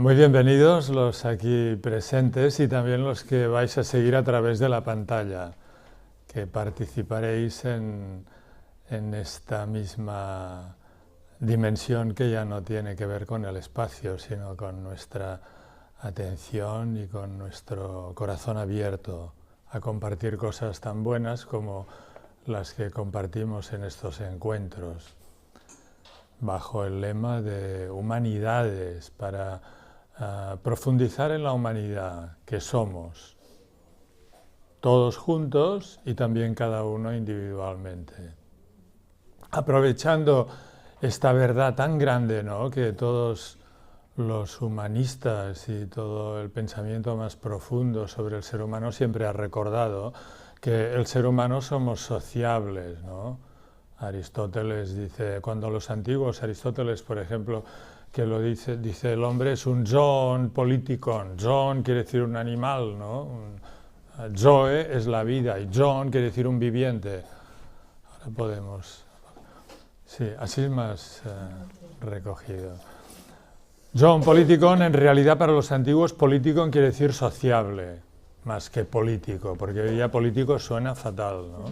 Muy bienvenidos los aquí presentes y también los que vais a seguir a través de la pantalla, que participaréis en esta misma dimensión que ya no tiene que ver con el espacio, sino con nuestra atención y con nuestro corazón abierto a compartir cosas tan buenas como las que compartimos en estos encuentros, bajo el lema de humanidades, para profundizar en la humanidad que somos, todos juntos y también cada uno individualmente. Aprovechando esta verdad tan grande, ¿no?, que todos los humanistas y todo el pensamiento más profundo sobre el ser humano siempre ha recordado, que el ser humano somos sociables, ¿no? Aristóteles dice, cuando los antiguos, Aristóteles, por ejemplo, que lo dice el hombre es un zoon politikon. Zoon quiere decir un animal, ¿no? Zoe es la vida y zoon quiere decir un viviente. Ahora podemos... Sí, así es más recogido. Zoon politikon, en realidad para los antiguos, politikon quiere decir sociable, más que político, porque hoy día político suena fatal, ¿no?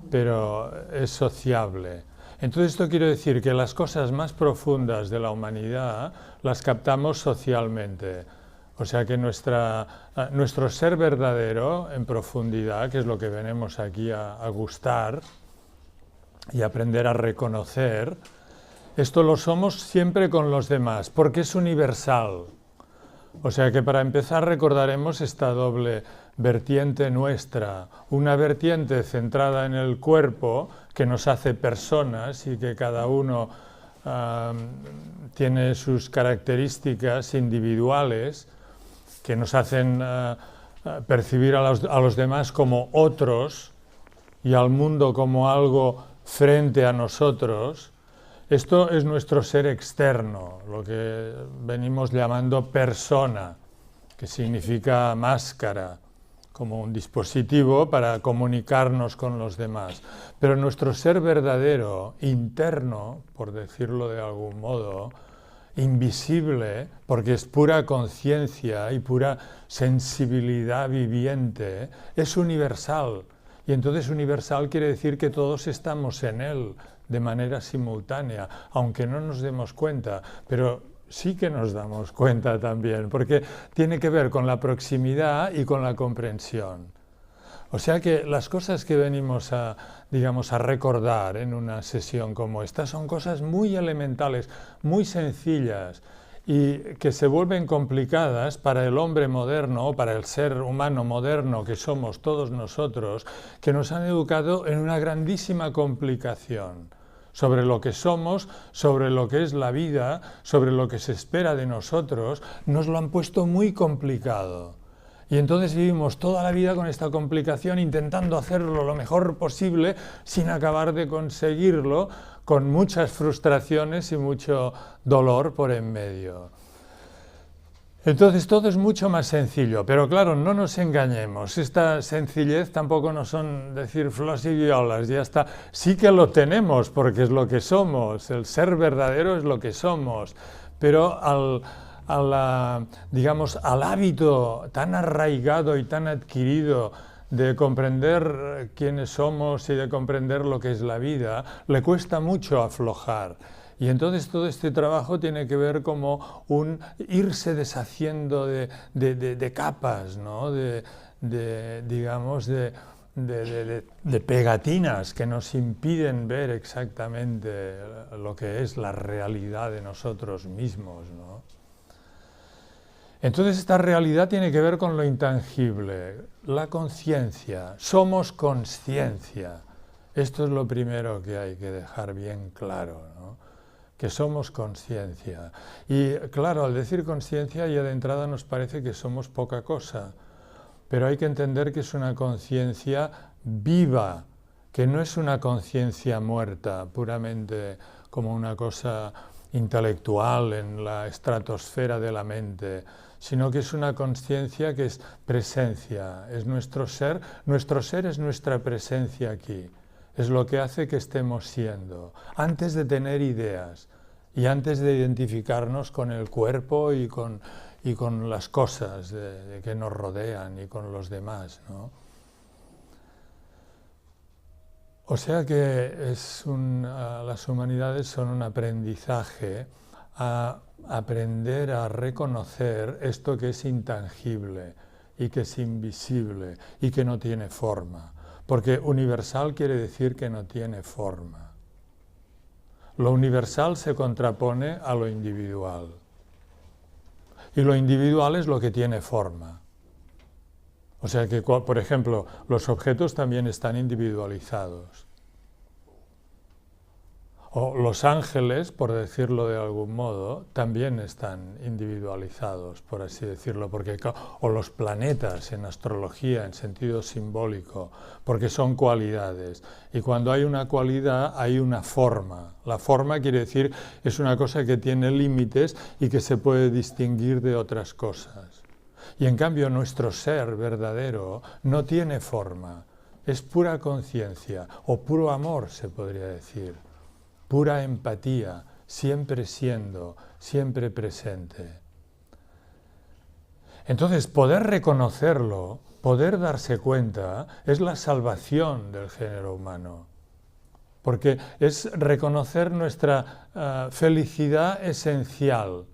Pero es sociable. Entonces esto quiere decir que las cosas más profundas de la humanidad las captamos socialmente. O sea que nuestro ser verdadero en profundidad, que es lo que venimos aquí a gustar y aprender a reconocer, esto lo somos siempre con los demás, porque es universal. O sea que para empezar recordaremos esta doble vertiente nuestra, una vertiente centrada en el cuerpo que nos hace personas y que cada uno tiene sus características individuales que nos hacen percibir a los demás como otros y al mundo como algo frente a nosotros. Esto es nuestro ser externo, lo que venimos llamando persona, que significa máscara, como un dispositivo para comunicarnos con los demás. Pero nuestro ser verdadero, interno, por decirlo de algún modo, invisible, porque es pura conciencia y pura sensibilidad viviente, es universal. Y entonces universal quiere decir que todos estamos en él de manera simultánea, aunque no nos demos cuenta, pero sí que nos damos cuenta también, porque tiene que ver con la proximidad y con la comprensión. O sea que las cosas que venimos a recordar en una sesión como esta son cosas muy elementales, muy sencillas, y que se vuelven complicadas para el hombre moderno, para el ser humano moderno que somos todos nosotros, que nos han educado en una grandísima complicación sobre lo que somos, sobre lo que es la vida, sobre lo que se espera de nosotros. Nos lo han puesto muy complicado. Y entonces vivimos toda la vida con esta complicación, intentando hacerlo lo mejor posible, sin acabar de conseguirlo, con muchas frustraciones y mucho dolor por en medio. Entonces todo es mucho más sencillo, pero claro, no nos engañemos, esta sencillez tampoco no son decir flors y violas, ya está, sí que lo tenemos porque es lo que somos, el ser verdadero es lo que somos, pero al hábito tan arraigado y tan adquirido de comprender quiénes somos y de comprender lo que es la vida, le cuesta mucho aflojar. Y entonces todo este trabajo tiene que ver como un irse deshaciendo de capas, ¿no? de pegatinas que nos impiden ver exactamente lo que es la realidad de nosotros mismos, ¿no? Entonces esta realidad tiene que ver con lo intangible, la conciencia, somos conciencia. Esto es lo primero que hay que dejar bien claro, ¿no? Que somos conciencia. Y claro, al decir conciencia ya de entrada nos parece que somos poca cosa, pero hay que entender que es una conciencia viva, que no es una conciencia muerta, puramente como una cosa intelectual en la estratosfera de la mente, sino que es una conciencia que es presencia, es nuestro ser es nuestra presencia aquí. Es lo que hace que estemos siendo, antes de tener ideas. y antes de identificarnos con el cuerpo y con las cosas que nos rodean y con los demás, ¿no? O sea que las humanidades son un aprendizaje a aprender a reconocer esto que es intangible y que es invisible y que no tiene forma. Porque universal quiere decir que no tiene forma. Lo universal se contrapone a lo individual. Y lo individual es lo que tiene forma. O sea que, por ejemplo, los objetos también están individualizados. O los ángeles, por decirlo de algún modo, también están individualizados, por así decirlo, o los planetas en astrología, en sentido simbólico, porque son cualidades. Y cuando hay una cualidad, hay una forma. La forma quiere decir, es una cosa que tiene límites y que se puede distinguir de otras cosas. Y en cambio, nuestro ser verdadero no tiene forma, es pura conciencia, o puro amor, se podría decir. Pura empatía, siempre siendo, siempre presente. Entonces, poder reconocerlo, poder darse cuenta, es la salvación del género humano. Porque es reconocer nuestra felicidad esencial,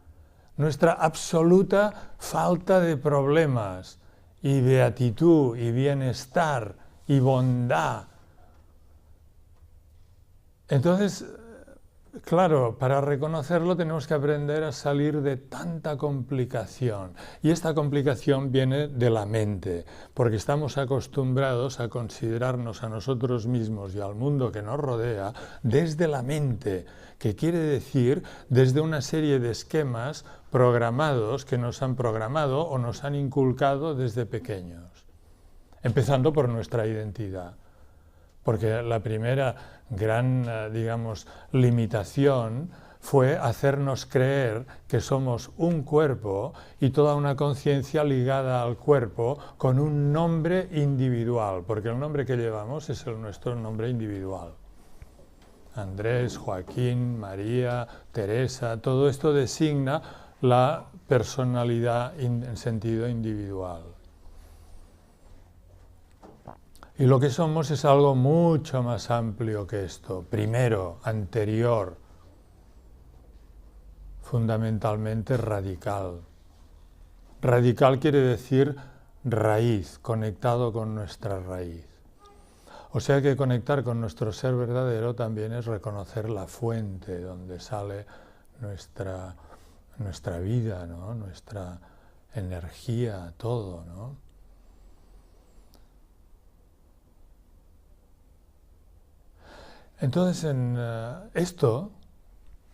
nuestra absoluta falta de problemas, y beatitud, y bienestar, y bondad. Entonces, claro, para reconocerlo tenemos que aprender a salir de tanta complicación. Y esta complicación viene de la mente, porque estamos acostumbrados a considerarnos a nosotros mismos y al mundo que nos rodea desde la mente, que quiere decir desde una serie de esquemas programados que nos han programado o nos han inculcado desde pequeños, empezando por nuestra identidad. Porque la primera gran, digamos, limitación fue hacernos creer que somos un cuerpo y toda una conciencia ligada al cuerpo con un nombre individual, porque el nombre que llevamos es nuestro nombre individual. Andrés, Joaquín, María, Teresa, todo esto designa la personalidad en sentido individual. Y lo que somos es algo mucho más amplio que esto. Primero, anterior, fundamentalmente radical. Radical quiere decir raíz, conectado con nuestra raíz. O sea que conectar con nuestro ser verdadero también es reconocer la fuente donde sale nuestra vida, ¿no? Nuestra energía, todo, ¿no? Entonces, en esto,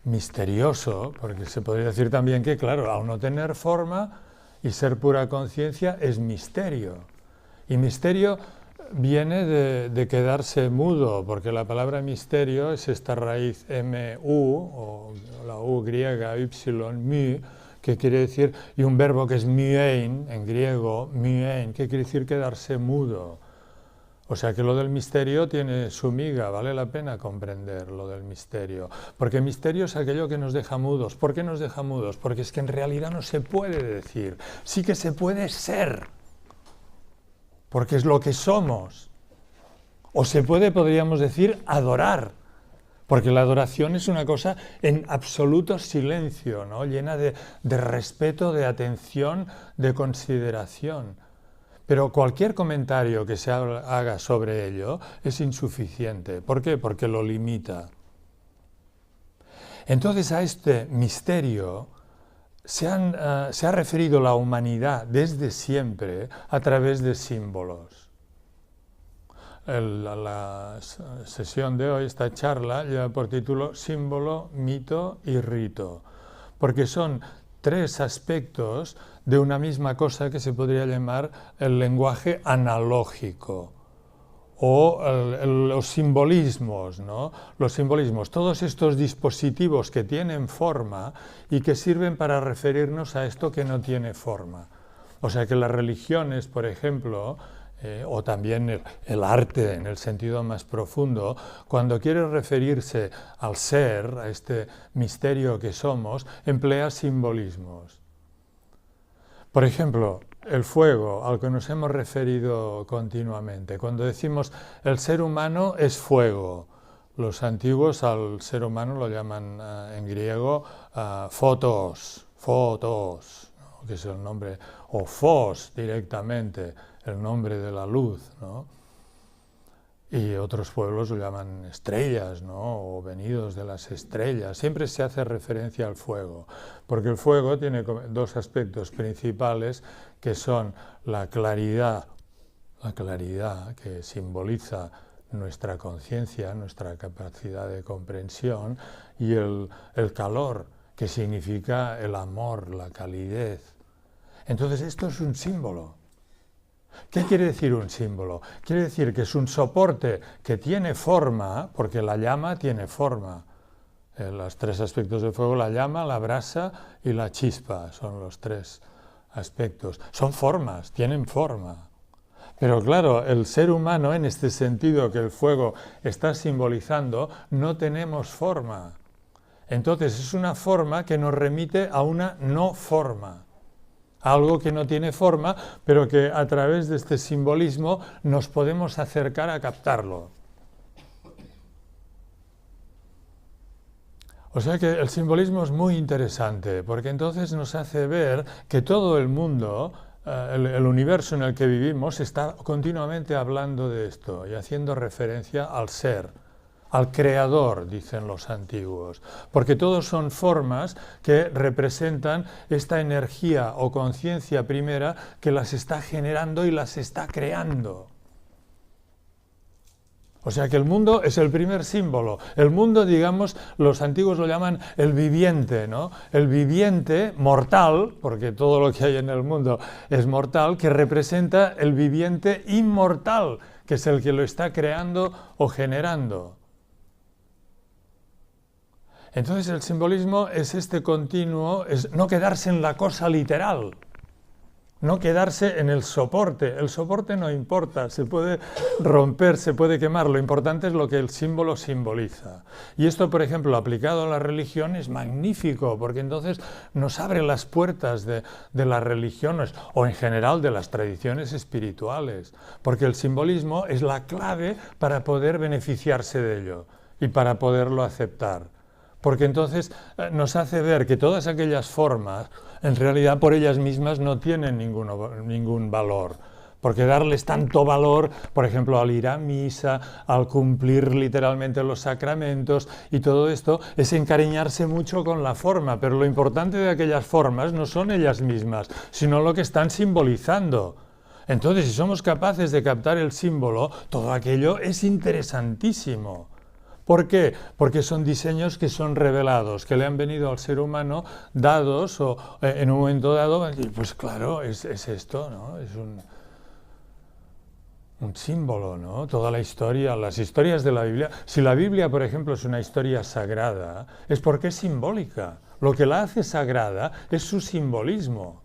misterioso, porque se podría decir también que, claro, al no tener forma y ser pura conciencia, es misterio. Y misterio viene de quedarse mudo, porque la palabra misterio es esta raíz mu, o la u griega, y, mu, que quiere decir, y un verbo que es myein, en griego, myein, que quiere decir quedarse mudo. O sea que lo del misterio tiene su miga, vale la pena comprender lo del misterio. Porque misterio es aquello que nos deja mudos. ¿Por qué nos deja mudos? Porque es que en realidad no se puede decir, sí que se puede ser, porque es lo que somos. O se puede, podríamos decir, adorar, porque la adoración es una cosa en absoluto silencio, ¿no? Llena de respeto, de atención, de consideración. Pero cualquier comentario que se haga sobre ello es insuficiente. ¿Por qué? Porque lo limita. Entonces a este misterio se ha referido la humanidad desde siempre a través de símbolos. La sesión de hoy, esta charla, lleva por título Símbolo, Mito y Rito, porque son tres aspectos de una misma cosa que se podría llamar el lenguaje analógico o los simbolismos, ¿no? Los simbolismos, todos estos dispositivos que tienen forma y que sirven para referirnos a esto que no tiene forma. O sea que las religiones, por ejemplo, o también el arte en el sentido más profundo, cuando quiere referirse al ser, a este misterio que somos, emplea simbolismos. Por ejemplo, el fuego, al que nos hemos referido continuamente. Cuando decimos el ser humano es fuego, los antiguos al ser humano lo llaman en griego photos, ¿no? Que es el nombre, o phos directamente, el nombre de la luz, ¿no? Y otros pueblos lo llaman estrellas, ¿no? O venidos de las estrellas. Siempre se hace referencia al fuego, porque el fuego tiene dos aspectos principales que son la claridad que simboliza nuestra conciencia, nuestra capacidad de comprensión, y el calor, que significa el amor, la calidez. Entonces esto es un símbolo. ¿Qué quiere decir un símbolo? Quiere decir que es un soporte que tiene forma, porque la llama tiene forma. Los tres aspectos del fuego, la llama, la brasa y la chispa, son los tres aspectos. Son formas, tienen forma. Pero claro, el ser humano, en este sentido que el fuego está simbolizando, no tenemos forma. Entonces es una forma que nos remite a una no forma. Algo que no tiene forma, pero que a través de este simbolismo nos podemos acercar a captarlo. O sea que el simbolismo es muy interesante, porque entonces nos hace ver que todo el mundo, el universo en el que vivimos, está continuamente hablando de esto y haciendo referencia al ser, al creador, dicen los antiguos, porque todos son formas que representan esta energía o conciencia primera que las está generando y las está creando. O sea que el mundo es el primer símbolo. El mundo, digamos, los antiguos lo llaman el viviente, ¿no? El viviente mortal, porque todo lo que hay en el mundo es mortal, que representa el viviente inmortal, que es el que lo está creando o generando. Entonces el simbolismo es este continuo, es no quedarse en la cosa literal, no quedarse en el soporte. El soporte no importa, se puede romper, se puede quemar, lo importante es lo que el símbolo simboliza. Y esto, por ejemplo, aplicado a la religión es magnífico, porque entonces nos abre las puertas de las religiones o en general de las tradiciones espirituales, porque el simbolismo es la clave para poder beneficiarse de ello y para poderlo aceptar. Porque entonces nos hace ver que todas aquellas formas, en realidad por ellas mismas no tienen ningún valor. Porque darles tanto valor, por ejemplo, al ir a misa, al cumplir literalmente los sacramentos y todo esto, es encariñarse mucho con la forma. Pero lo importante de aquellas formas no son ellas mismas, sino lo que están simbolizando. Entonces, si somos capaces de captar el símbolo, todo aquello es interesantísimo. ¿Por qué? Porque son diseños que son revelados, que le han venido al ser humano dados o en un momento dado, pues claro, es esto, ¿no? Es un símbolo, ¿no? Toda la historia, las historias de la Biblia. Si la Biblia, por ejemplo, es una historia sagrada, es porque es simbólica. Lo que la hace sagrada es su simbolismo.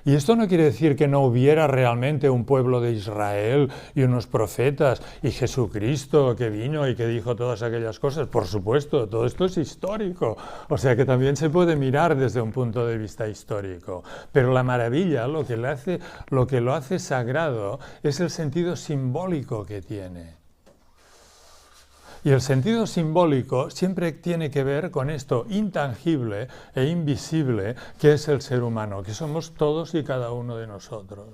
Y esto no quiere decir que no hubiera realmente un pueblo de Israel y unos profetas y Jesucristo que vino y que dijo todas aquellas cosas. Por supuesto, todo esto es histórico. O sea que también se puede mirar desde un punto de vista histórico. Pero la maravilla, lo que lo hace sagrado, es el sentido simbólico que tiene. Y el sentido simbólico siempre tiene que ver con esto intangible e invisible que es el ser humano, que somos todos y cada uno de nosotros.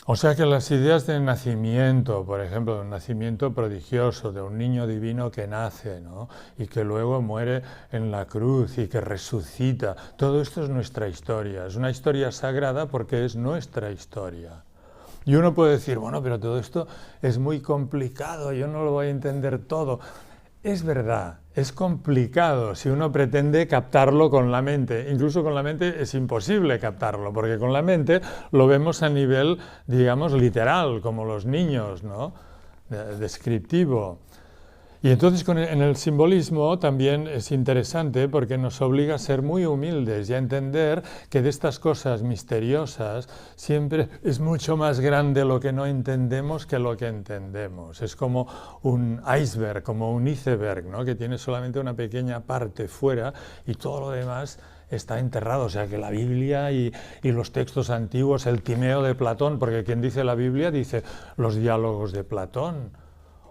O sea que las ideas de nacimiento, por ejemplo, de un nacimiento prodigioso, de un niño divino que nace, ¿no? Y que luego muere en la cruz y que resucita, todo esto es nuestra historia. Es una historia sagrada porque es nuestra historia. Y uno puede decir, bueno, pero todo esto es muy complicado, yo no lo voy a entender todo. Es verdad, es complicado si uno pretende captarlo con la mente. Incluso con la mente es imposible captarlo, porque con la mente lo vemos a nivel, digamos, literal, como los niños, ¿no? Descriptivo. Y entonces en el simbolismo también es interesante porque nos obliga a ser muy humildes y a entender que de estas cosas misteriosas siempre es mucho más grande lo que no entendemos que lo que entendemos. Es como un iceberg, como un iceberg, ¿no? Que tiene solamente una pequeña parte fuera y todo lo demás está enterrado. O sea que la Biblia y los textos antiguos, el Timeo de Platón, porque quien dice la Biblia dice los diálogos de Platón.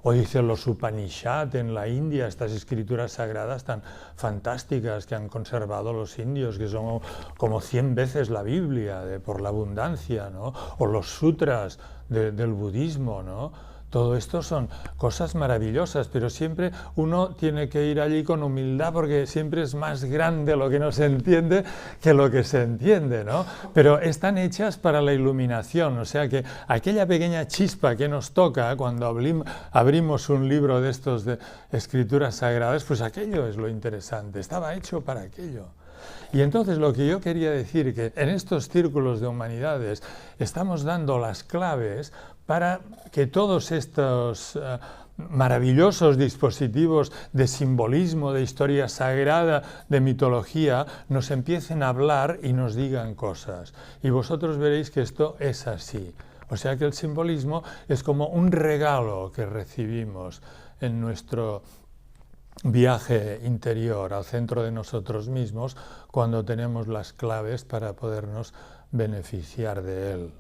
O dicen los Upanishad en la India, estas escrituras sagradas tan fantásticas que han conservado los indios, que son como 100 veces la Biblia, por la abundancia, ¿no? O los sutras del budismo, ¿no? Todo esto son cosas maravillosas, pero siempre uno tiene que ir allí con humildad porque siempre es más grande lo que no se entiende que lo que se entiende, ¿no? Pero están hechas para la iluminación, o sea que aquella pequeña chispa que nos toca cuando abrimos un libro de estos de escrituras sagradas, pues aquello es lo interesante, estaba hecho para aquello. Y entonces lo que yo quería decir que en estos círculos de humanidades estamos dando las claves para que todos estos maravillosos dispositivos de simbolismo, de historia sagrada, de mitología, nos empiecen a hablar y nos digan cosas. Y vosotros veréis que esto es así. O sea que el simbolismo es como un regalo que recibimos en nuestro viaje interior al centro de nosotros mismos cuando tenemos las claves para podernos beneficiar de él.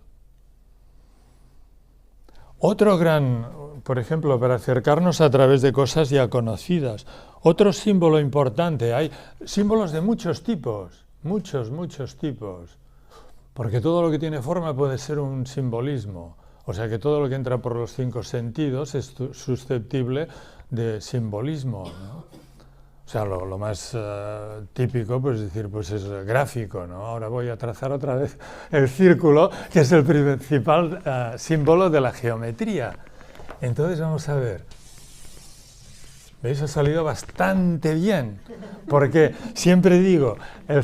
Otro gran, por ejemplo, para acercarnos a través de cosas ya conocidas, otro símbolo importante, hay símbolos de muchos tipos, muchos tipos, porque todo lo que tiene forma puede ser un simbolismo, o sea que todo lo que entra por los 5 sentidos es susceptible de simbolismo, ¿no? O sea, lo más típico, pues decir, pues es gráfico, ¿no? Ahora voy a trazar otra vez el círculo, que es el principal símbolo de la geometría. Entonces vamos a ver. ¿Veis? Ha salido bastante bien, porque siempre digo, el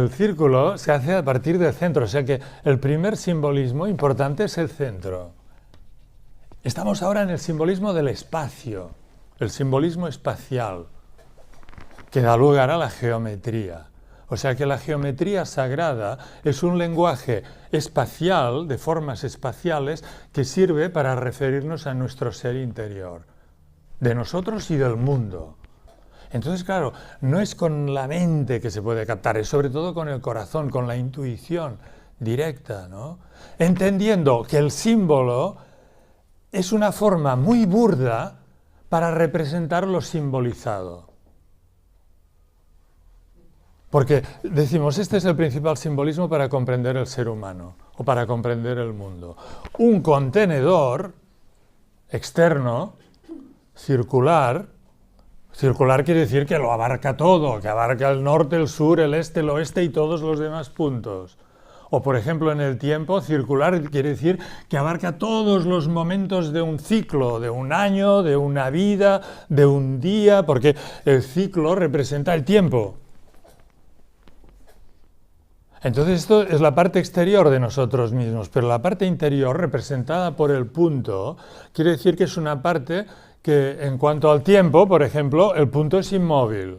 círculo se hace a partir del centro, o sea que el primer simbolismo importante es el centro. Estamos ahora en el simbolismo del espacio, el simbolismo espacial, que da lugar a la geometría. O sea que la geometría sagrada es un lenguaje espacial, de formas espaciales, que sirve para referirnos a nuestro ser interior, de nosotros y del mundo. Entonces, claro, no es con la mente que se puede captar, es sobre todo con el corazón, con la intuición directa, ¿no? Entendiendo que el símbolo es una forma muy burda para representar lo simbolizado. Porque decimos, este es el principal simbolismo para comprender el ser humano o para comprender el mundo. Un contenedor externo, circular quiere decir que lo abarca todo, que abarca el norte, el sur, el este, el oeste y todos los demás puntos. O por ejemplo en el tiempo, circular quiere decir que abarca todos los momentos de un ciclo, de un año, de una vida, de un día, porque el ciclo representa el tiempo. Entonces esto es la parte exterior de nosotros mismos, pero la parte interior, representada por el punto, quiere decir que es una parte que en cuanto al tiempo, por ejemplo, el punto es inmóvil.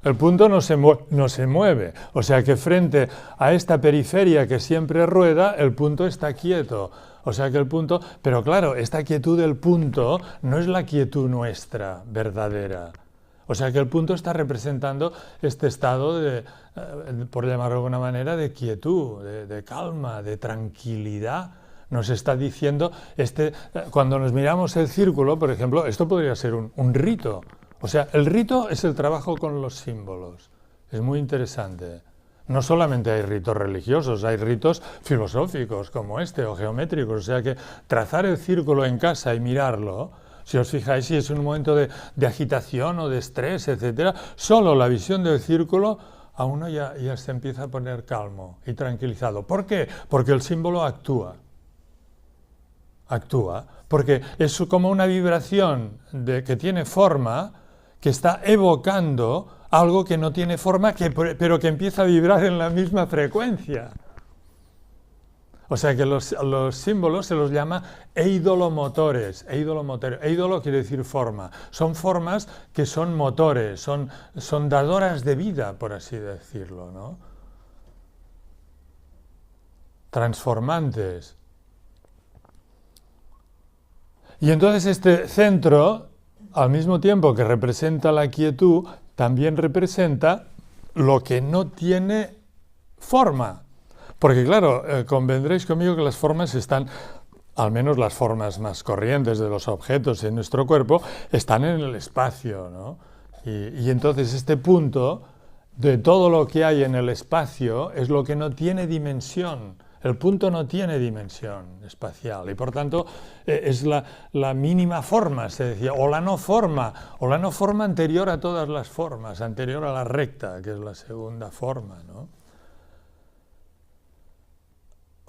El punto no se mueve, o sea que frente a esta periferia que siempre rueda, el punto está quieto. O sea que el punto, pero claro, esta quietud del punto no es la quietud nuestra, verdadera. O sea que el punto está representando este estado de, por llamarlo de alguna manera, de quietud, de calma, de tranquilidad. Nos está diciendo, cuando nos miramos el círculo, por ejemplo, esto podría ser un rito. O sea, el rito es el trabajo con los símbolos. Es muy interesante. No solamente hay ritos religiosos, hay ritos filosóficos como este o geométricos. O sea que trazar el círculo en casa y mirarlo, si os fijáis, si es un momento de agitación o de estrés, etc., solo la visión del círculo a uno ya se empieza a poner calmo y tranquilizado. ¿Por qué? Porque el símbolo actúa. Porque es como una vibración que tiene forma, que está evocando algo que no tiene forma, pero que empieza a vibrar en la misma frecuencia. O sea que los símbolos se los llama eidolomotores. Eidolo quiere decir forma. Son formas que son motores, son dadoras de vida, por así decirlo, ¿no? Transformantes. Y entonces este centro, al mismo tiempo que representa la quietud, también representa lo que no tiene forma. Porque claro, convendréis conmigo que las formas están, al menos las formas más corrientes de los objetos en nuestro cuerpo, están en el espacio, ¿no? Y entonces este punto de todo lo que hay en el espacio es lo que no tiene dimensión. El punto no tiene dimensión espacial y por tanto es la mínima forma, se decía, o la no forma anterior a todas las formas, anterior a la recta, que es la segunda forma, ¿no?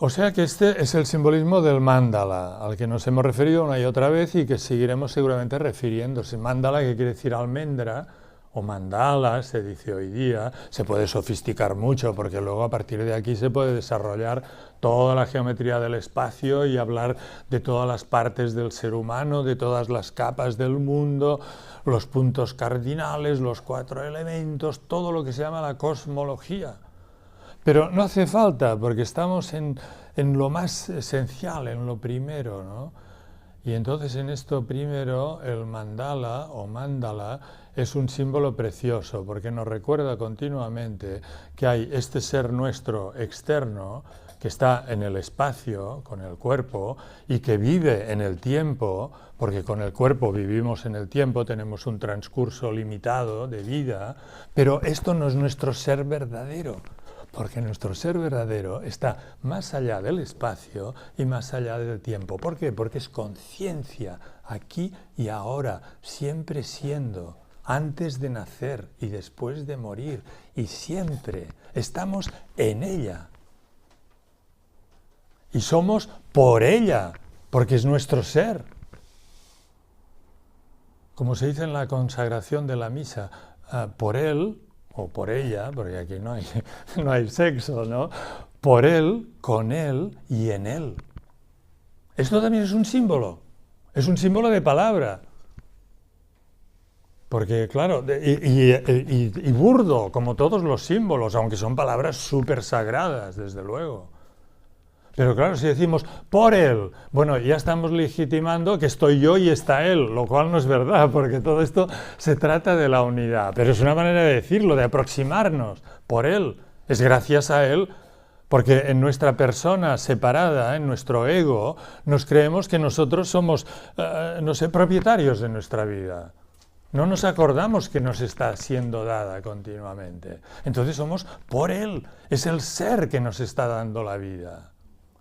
O sea que este es el simbolismo del mandala, al que nos hemos referido una y otra vez y que seguiremos seguramente refiriéndose. Mandala, que quiere decir almendra, o mandala, se dice hoy día, se puede sofisticar mucho porque luego a partir de aquí se puede desarrollar toda la geometría del espacio y hablar de todas las partes del ser humano, de todas las capas del mundo, los puntos cardinales, los 4 elementos, todo lo que se llama la cosmología. Pero no hace falta, porque estamos en lo más esencial, en lo primero, ¿no? Y entonces en esto primero, el mandala o mandala es un símbolo precioso, porque nos recuerda continuamente que hay este ser nuestro externo, que está en el espacio, con el cuerpo, y que vive en el tiempo, porque con el cuerpo vivimos en el tiempo, tenemos un transcurso limitado de vida, pero esto no es nuestro ser verdadero. Porque nuestro ser verdadero está más allá del espacio y más allá del tiempo. ¿Por qué? Porque es conciencia, aquí y ahora, siempre siendo, antes de nacer y después de morir, y siempre estamos en ella. Y somos por ella, porque es nuestro ser. Como se dice en la consagración de la misa, por él, o por ella, porque aquí no hay sexo, ¿no? Por él, con él y en él. Esto también es un símbolo de palabra. Porque, claro, y burdo, como todos los símbolos, aunque son palabras súper sagradas, desde luego. Pero claro, si decimos por él, bueno, ya estamos legitimando que estoy yo y está él, lo cual no es verdad, porque todo esto se trata de la unidad. Pero es una manera de decirlo, de aproximarnos por él. Es gracias a él, porque en nuestra persona separada, en nuestro ego, nos creemos que nosotros somos, no sé, propietarios de nuestra vida. No nos acordamos que nos está siendo dada continuamente. Entonces somos por él, es el ser que nos está dando la vida.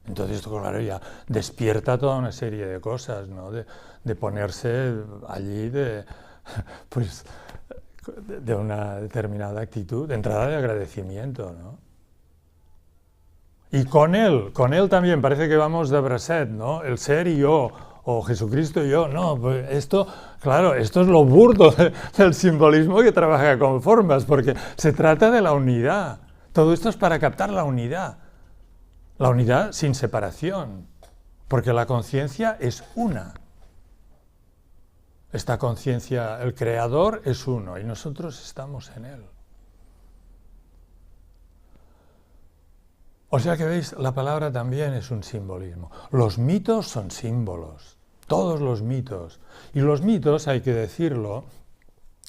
Entonces esto, claro, ya despierta toda una serie de cosas, ¿no? De ponerse allí pues, de una determinada actitud, de entrada de agradecimiento, ¿no? Y con él también parece que vamos de bracet, ¿no? El ser y yo, o Jesucristo y yo, no, pues esto, claro, esto es lo burdo del simbolismo que trabaja con formas, porque se trata de la unidad. Todo esto es para captar la unidad. La unidad sin separación, porque la conciencia es una. Esta conciencia, el creador es uno y nosotros estamos en él. O sea que veis, la palabra también es un simbolismo. Los mitos son símbolos, todos los mitos. Y los mitos, hay que decirlo,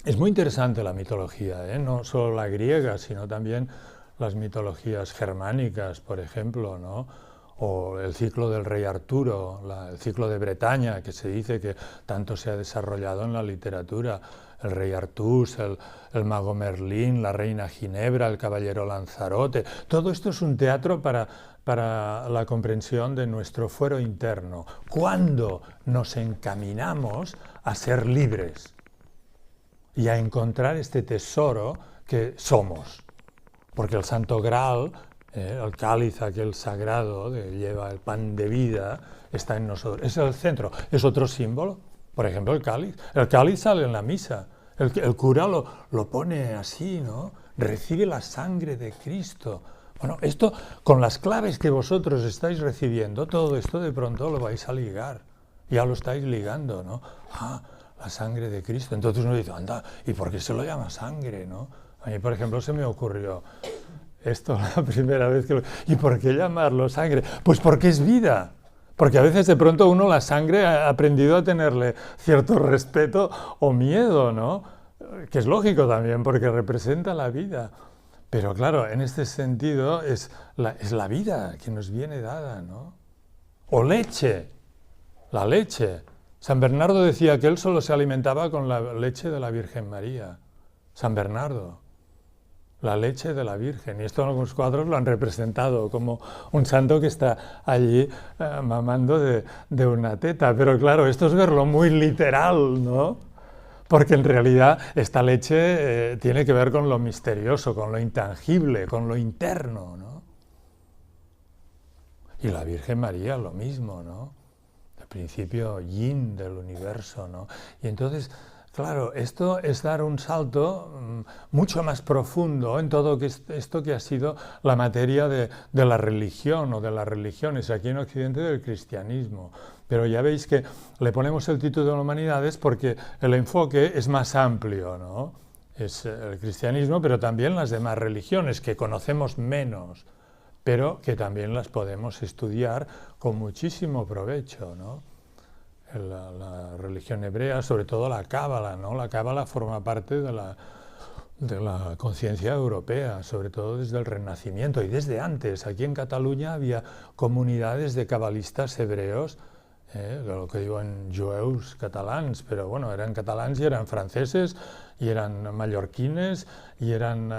es muy interesante la mitología, ¿eh? No solo la griega, sino también las mitologías germánicas, por ejemplo, ¿no? O el ciclo del rey Arturo, el ciclo de Bretaña, que se dice que tanto se ha desarrollado en la literatura, el rey Artús, el mago Merlín, la reina Ginebra, el caballero Lanzarote. Todo esto es un teatro para la comprensión de nuestro fuero interno, cuando nos encaminamos a ser libres y a encontrar este tesoro que somos. Porque el Santo Graal, el cáliz aquel sagrado que lleva el pan de vida, está en nosotros. Es el centro. Es otro símbolo. Por ejemplo, el cáliz. El cáliz sale en la misa. El cura lo pone así, ¿no? Recibe la sangre de Cristo Bueno, esto, con las claves que vosotros estáis recibiendo, todo esto de pronto lo vais a ligar. Ya lo estáis ligando, ¿no? Ah, la sangre de Cristo. Entonces uno dice, anda, ¿y por qué se lo llama sangre, no? A mí, por ejemplo, se me ocurrió esto la primera vez que lo... ¿Y por qué llamarlo sangre? Pues porque es vida. Porque a veces de pronto uno la sangre ha aprendido a tenerle cierto respeto o miedo, ¿no? Que es lógico también, porque representa la vida. Pero claro, en este sentido es la vida que nos viene dada, ¿no? O leche, la leche. San Bernardo decía que él solo se alimentaba con la leche de la Virgen María. San Bernardo, la leche de la Virgen. Y esto en algunos cuadros lo han representado como un santo que está allí mamando de una teta. Pero claro, esto es verlo muy literal, ¿no? Porque en realidad esta leche tiene que ver con lo misterioso, con lo intangible, con lo interno, ¿no? Y la Virgen María lo mismo, ¿no? El principio yin del universo, ¿no? Y entonces, claro, esto es dar un salto mucho más profundo en todo esto que ha sido la materia de la religión o de las religiones, aquí en Occidente del cristianismo. Pero ya veis que le ponemos el título de las humanidades porque el enfoque es más amplio, ¿no? Es el cristianismo, pero también las demás religiones que conocemos menos, pero que también las podemos estudiar con muchísimo provecho, ¿no? La religión hebrea, sobre todo la cábala, ¿no? La cábala forma parte de la conciencia europea, sobre todo desde el Renacimiento y desde antes. Aquí en Cataluña había comunidades de cabalistas hebreos, lo que diuen jueus catalans, pero bueno, eran catalans y eran franceses y eran mallorquines y eran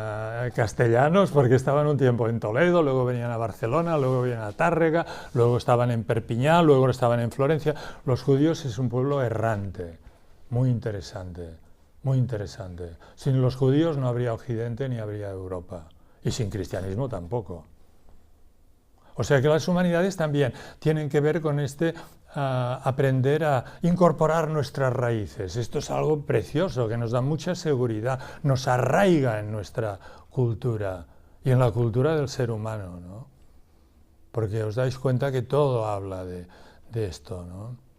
castellanos porque estaban un tiempo en Toledo, luego venían a Barcelona, luego venían a Tárrega, luego estaban en Perpiñá, luego estaban en Florencia. Los judíos es un pueblo errante, muy interesante, muy interesante. Sin los judíos no habría Occidente ni habría Europa, y sin cristianismo tampoco. O sea que las humanidades también tienen que ver con aprender a incorporar nuestras raíces. Esto es algo precioso que nos da mucha seguridad, nos arraiga en nuestra cultura y en la cultura del ser humano, ¿no? Porque os dais cuenta que todo habla de esto, ¿no?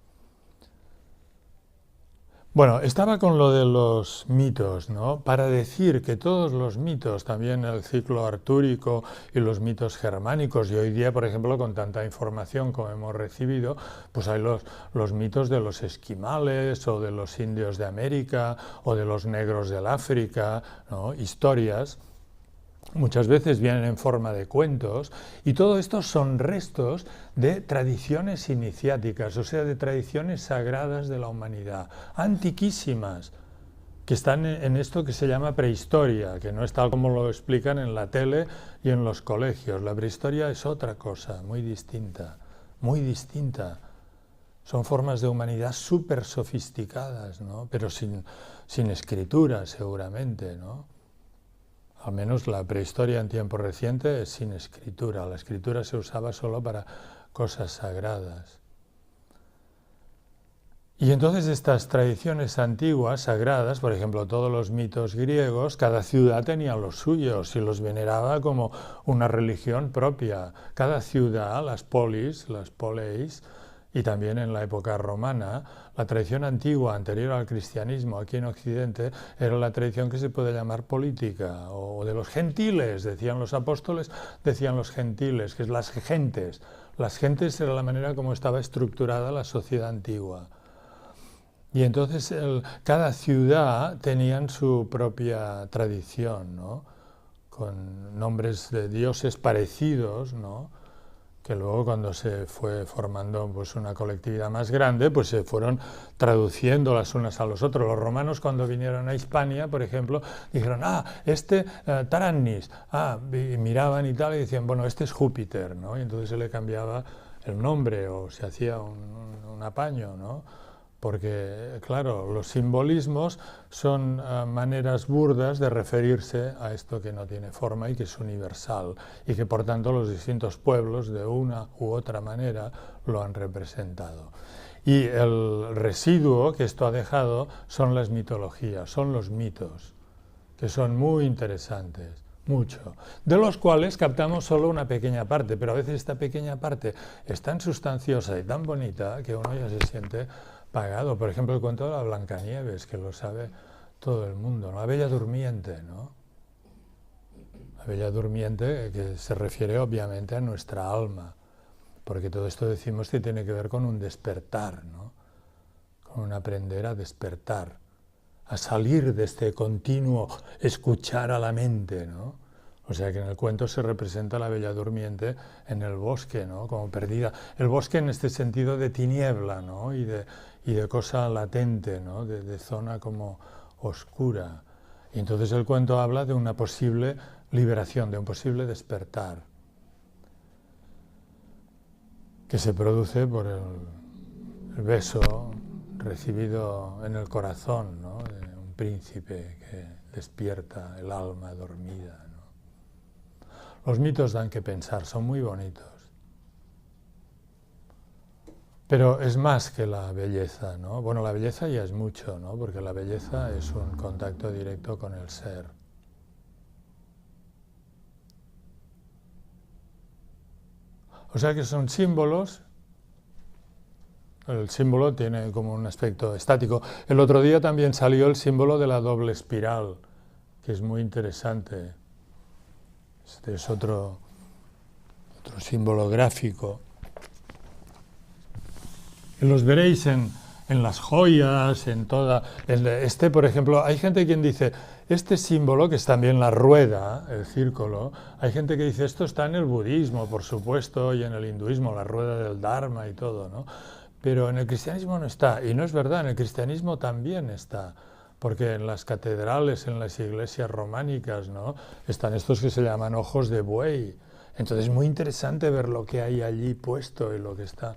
Bueno, estaba con lo de los mitos, ¿no? Para decir que todos los mitos, también el ciclo artúrico y los mitos germánicos, y hoy día, por ejemplo, con tanta información como hemos recibido, pues hay los mitos de los esquimales o de los indios de América o de los negros del África, ¿no? Historias. Muchas veces vienen en forma de cuentos y todo esto son restos de tradiciones iniciáticas, o sea, de tradiciones sagradas de la humanidad, antiquísimas, que están en esto que se llama prehistoria, que no es tal como lo explican en la tele y en los colegios. La prehistoria es otra cosa, muy distinta, muy distinta. Son formas de humanidad súper sofisticadas, ¿no? Pero sin escritura, seguramente, ¿no? Al menos la prehistoria en tiempo reciente es sin escritura. La escritura se usaba solo para cosas sagradas. Y entonces estas tradiciones antiguas, sagradas, por ejemplo, todos los mitos griegos, cada ciudad tenía los suyos y los veneraba como una religión propia. Cada ciudad, las polis, las poleis, y también en la época romana, la tradición antigua, anterior al cristianismo, aquí en Occidente, era la tradición que se puede llamar política, o de los gentiles, decían los apóstoles, decían los gentiles, que es las gentes. Las gentes era la manera como estaba estructurada la sociedad antigua. Y entonces cada ciudad tenían su propia tradición, ¿no? Con nombres de dioses parecidos, ¿no? Que luego cuando se fue formando pues, una colectividad más grande, pues se fueron traduciendo las unas a los otros. Los romanos cuando vinieron a Hispania, por ejemplo, dijeron, Tarannis, y miraban y tal, y decían, bueno, este es Júpiter, ¿no? Y entonces se le cambiaba el nombre o se hacía un apaño, ¿no? Porque, claro, los simbolismos son maneras burdas de referirse a esto que no tiene forma y que es universal y que, por tanto, los distintos pueblos, de una u otra manera, lo han representado. Y el residuo que esto ha dejado son las mitologías, son los mitos, que son muy interesantes. mucho, de los cuales captamos solo una pequeña parte, pero a veces esta pequeña parte es tan sustanciosa y tan bonita que uno ya se siente pagado. Por ejemplo, el cuento de la Blancanieves, que lo sabe todo el mundo, ¿no? La Bella Durmiente, ¿no? La Bella Durmiente, que se refiere obviamente a nuestra alma, porque todo esto decimos que tiene que ver con un despertar, ¿no? Con un aprender a despertar, a salir de este continuo escuchar a la mente, ¿no? O sea que en el cuento se representa a la Bella Durmiente en el bosque, ¿no? Como perdida. El bosque en este sentido de tiniebla, ¿no? Y de cosa latente, ¿no? De zona como oscura. Y entonces el cuento habla de una posible liberación, de un posible despertar, que se produce por el beso recibido en el corazón, ¿no? De un príncipe que despierta el alma dormida, ¿no? Los mitos dan que pensar, son muy bonitos. Pero es más que la belleza, ¿no? Bueno, la belleza ya es mucho, ¿no? Porque la belleza es un contacto directo con el ser. O sea que son símbolos. El símbolo tiene como un aspecto estático. El otro día también salió el símbolo de la doble espiral, que es muy interesante. Este es otro símbolo gráfico. Los veréis en las joyas, en toda... por ejemplo, hay gente quien dice, este símbolo, que es también la rueda, el círculo, hay gente que dice, esto está en el budismo, por supuesto, y en el hinduismo, la rueda del Dharma y todo, ¿no? Pero en el cristianismo no está, y no es verdad, en el cristianismo también está, porque en las catedrales, en las iglesias románicas, ¿no? Están estos que se llaman ojos de buey. Entonces es muy interesante ver lo que hay allí puesto y lo que está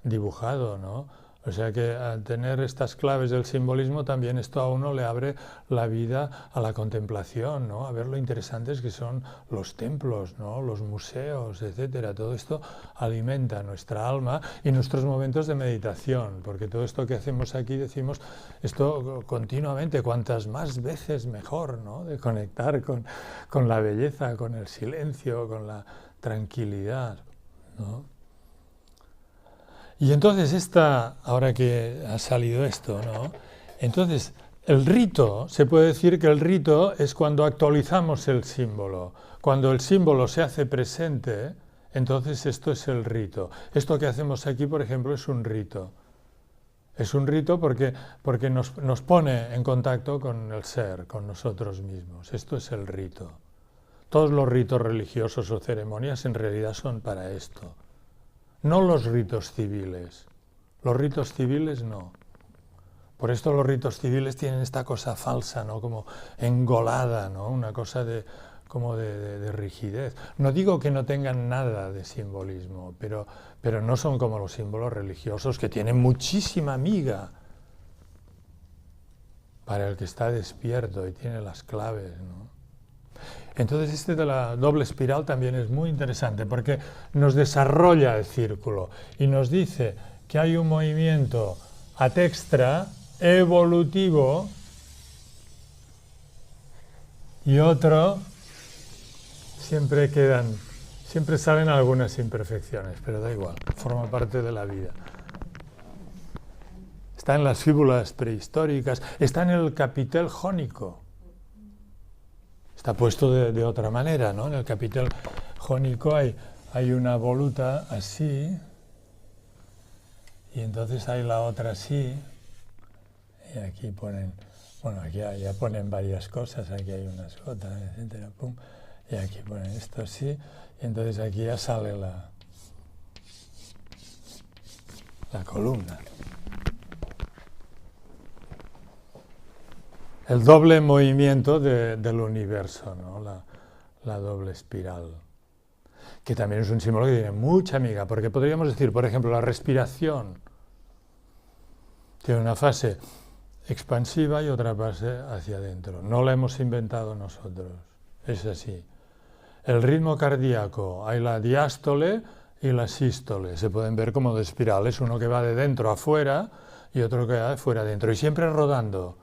dibujado, ¿no? O sea que al tener estas claves del simbolismo también esto a uno le abre la vida a la contemplación, ¿no? A ver lo interesantes que son los templos, ¿no? Los museos, etcétera. Todo esto alimenta nuestra alma y nuestros momentos de meditación, porque todo esto que hacemos aquí decimos esto continuamente, cuantas más veces mejor, ¿no? De conectar con la belleza, con el silencio, con la tranquilidad, ¿no? Y entonces ahora que ha salido esto, ¿no? Entonces, el rito, se puede decir que el rito es cuando actualizamos el símbolo. Cuando el símbolo se hace presente, entonces esto es el rito. Esto que hacemos aquí, por ejemplo, es un rito. Es un rito porque nos pone en contacto con el ser, con nosotros mismos. Esto es el rito. Todos los ritos religiosos o ceremonias en realidad son para esto. No los ritos civiles. Los ritos civiles no. Por esto los ritos civiles tienen esta cosa falsa, ¿no? Como engolada, ¿no? Una cosa como de rigidez. No digo que no tengan nada de simbolismo, pero no son como los símbolos religiosos, que tienen muchísima miga para el que está despierto y tiene las claves, ¿no? Entonces este de la doble espiral también es muy interesante porque nos desarrolla el círculo y nos dice que hay un movimiento ad extra, evolutivo, y otro, siempre salen algunas imperfecciones, pero da igual, forma parte de la vida. Está en las fíbulas prehistóricas, está en el capitel jónico. Está puesto de otra manera, ¿no? En el capitel jónico hay una voluta así, y entonces hay la otra así, y aquí ponen, bueno, aquí ya ponen varias cosas, aquí hay unas gotas, etcétera, pum, y aquí ponen esto así, y entonces aquí ya sale la columna. El doble movimiento del universo, ¿no? La doble espiral, que también es un símbolo que tiene mucha miga, porque podríamos decir, por ejemplo, la respiración tiene una fase expansiva y otra fase hacia adentro. No la hemos inventado nosotros, es así. El ritmo cardíaco, hay la diástole y la sístole, se pueden ver como de espirales, uno que va de dentro a fuera y otro que va de fuera a adentro, y siempre rodando.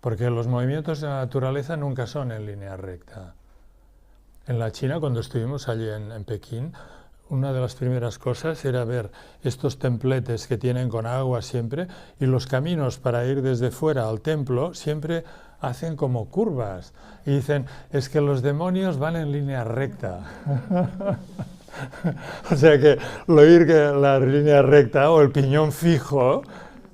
porque los movimientos de la naturaleza nunca son en línea recta. En la China, cuando estuvimos allí en Pekín, una de las primeras cosas era ver estos templetes que tienen con agua siempre, y los caminos para ir desde fuera al templo siempre hacen como curvas. Y dicen, es que los demonios van en línea recta. O sea que ir que la línea recta o el piñón fijo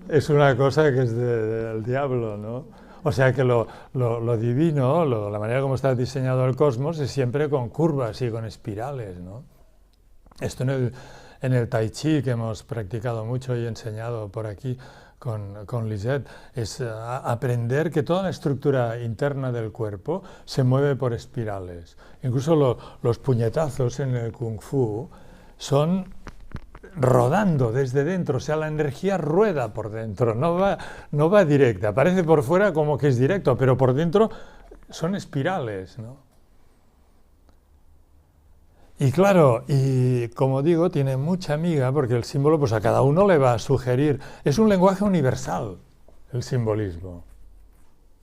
es una cosa que es del diablo, ¿no? O sea que lo divino, la manera como está diseñado el cosmos es siempre con curvas y con espirales, ¿no? Esto en el Tai Chi, que hemos practicado mucho y enseñado por aquí con Lisette, es aprender que toda la estructura interna del cuerpo se mueve por espirales. Incluso los puñetazos en el Kung Fu son rodando desde dentro, o sea, la energía rueda por dentro, no va directa, parece por fuera como que es directo, pero por dentro son espirales, ¿no? Y claro, y como digo, tiene mucha miga porque el símbolo pues a cada uno le va a sugerir, es un lenguaje universal el simbolismo.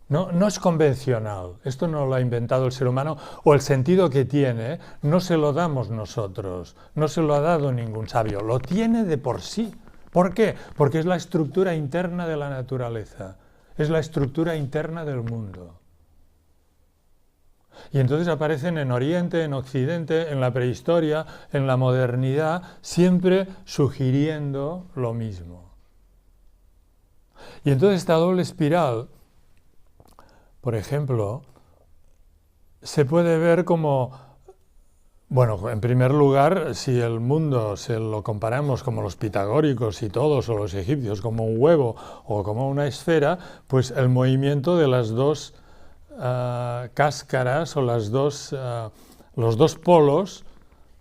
No es convencional, esto no lo ha inventado el ser humano, o el sentido que tiene no se lo damos nosotros, no se lo ha dado ningún sabio, lo tiene de por sí. ¿Por qué? Porque es la estructura interna de la naturaleza, es la estructura interna del mundo. Y entonces aparecen en Oriente, en Occidente, en la prehistoria, en la modernidad, siempre sugiriendo lo mismo. Y entonces esta doble espiral, por ejemplo, se puede ver como, bueno, en primer lugar, si el mundo se lo comparamos como los pitagóricos y todos, o los egipcios, como un huevo o como una esfera, pues el movimiento de las dos cáscaras o los dos polos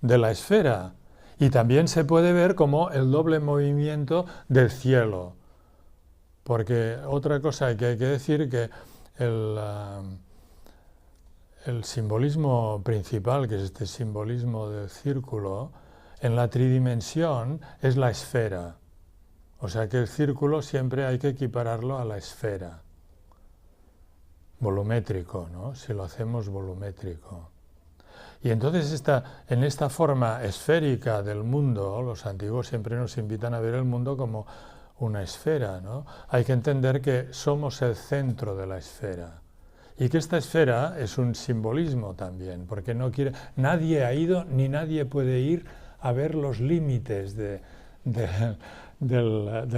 de la esfera. Y también se puede ver como el doble movimiento del cielo. Porque otra cosa que hay que decir que el simbolismo principal, que es este simbolismo del círculo, en la tridimensión es la esfera. O sea que el círculo siempre hay que equipararlo a la esfera. Volumétrico, ¿no? Si lo hacemos volumétrico. Y entonces en esta forma esférica del mundo, los antiguos siempre nos invitan a ver el mundo como una esfera, ¿no? Hay que entender que somos el centro de la esfera. Y que esta esfera es un simbolismo también, porque nadie ha ido ni nadie puede ir a ver los límites del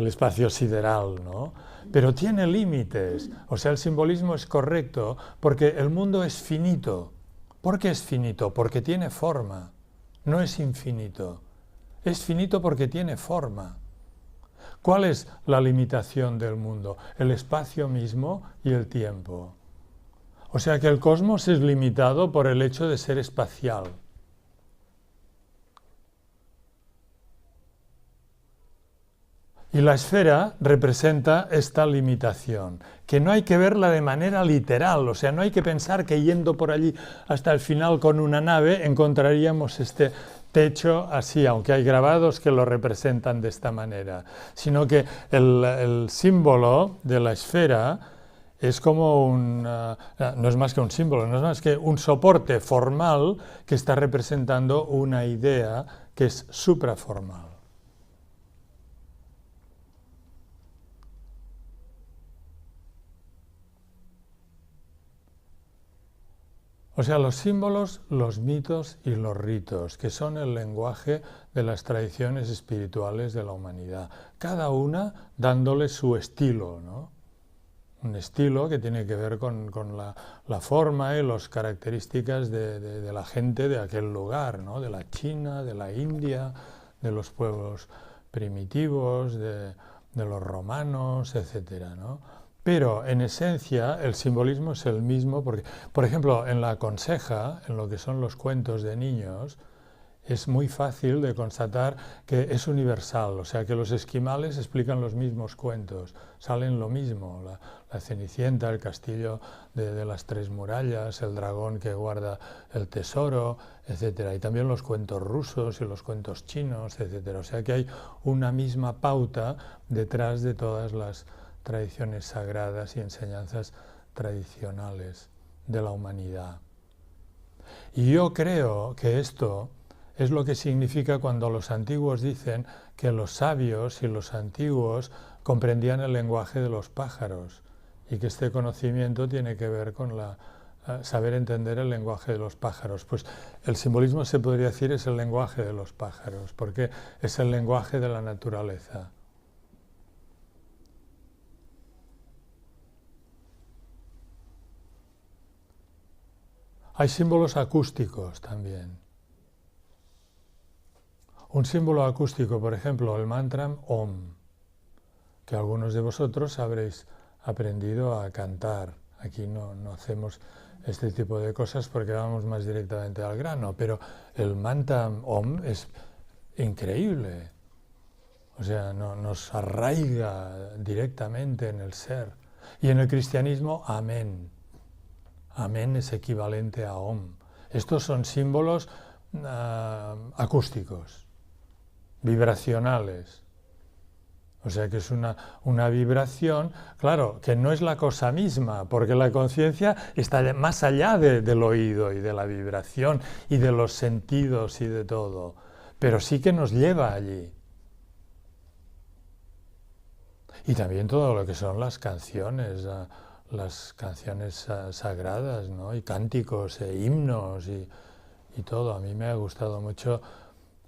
espacio sideral, ¿no? Pero tiene límites, o sea, el simbolismo es correcto porque el mundo es finito. ¿Por qué es finito? Porque tiene forma, no es infinito. Es finito porque tiene forma. ¿Cuál es la limitación del mundo? El espacio mismo y el tiempo. O sea que el cosmos es limitado por el hecho de ser espacial. Y la esfera representa esta limitación, que no hay que verla de manera literal, o sea, no hay que pensar que yendo por allí hasta el final con una nave encontraríamos este techo así, aunque hay grabados que lo representan de esta manera, sino que el símbolo de la esfera es como no es más que un símbolo, no es más que un soporte formal que está representando una idea que es supraformal. O sea, los símbolos, los mitos y los ritos, que son el lenguaje de las tradiciones espirituales de la humanidad, cada una dándole su estilo, ¿no? Un estilo que tiene que ver con la forma y las características de la gente de aquel lugar, ¿no? De la China, de la India, de los pueblos primitivos, de los romanos, etcétera, ¿no? Pero en esencia el simbolismo es el mismo porque, por ejemplo, en la conseja, en lo que son los cuentos de niños, es muy fácil de constatar que es universal, o sea que los esquimales explican los mismos cuentos, salen lo mismo, la Cenicienta, el castillo de las tres murallas, el dragón que guarda el tesoro, etcétera, y también los cuentos rusos y los cuentos chinos, etcétera, o sea que hay una misma pauta detrás de todas las tradiciones sagradas y enseñanzas tradicionales de la humanidad. Y yo creo que esto es lo que significa cuando los antiguos dicen que los sabios y los antiguos comprendían el lenguaje de los pájaros y que este conocimiento tiene que ver con saber entender el lenguaje de los pájaros. Pues el simbolismo, se podría decir, es el lenguaje de los pájaros, porque es el lenguaje de la naturaleza. Hay símbolos acústicos también. Un símbolo acústico, por ejemplo, el mantra Om, que algunos de vosotros habréis aprendido a cantar. Aquí no hacemos este tipo de cosas porque vamos más directamente al grano, pero el mantra Om es increíble. O sea, nos arraiga directamente en el ser. Y en el cristianismo, Amén. Amén es equivalente a Om. Estos son símbolos acústicos, vibracionales. O sea que es una vibración, claro, que no es la cosa misma, porque la conciencia está más allá del oído y de la vibración y de los sentidos y de todo, pero sí que nos lleva allí. Y también todo lo que son las canciones sagradas, ¿no? Y cánticos e himnos y todo. A mí me ha gustado mucho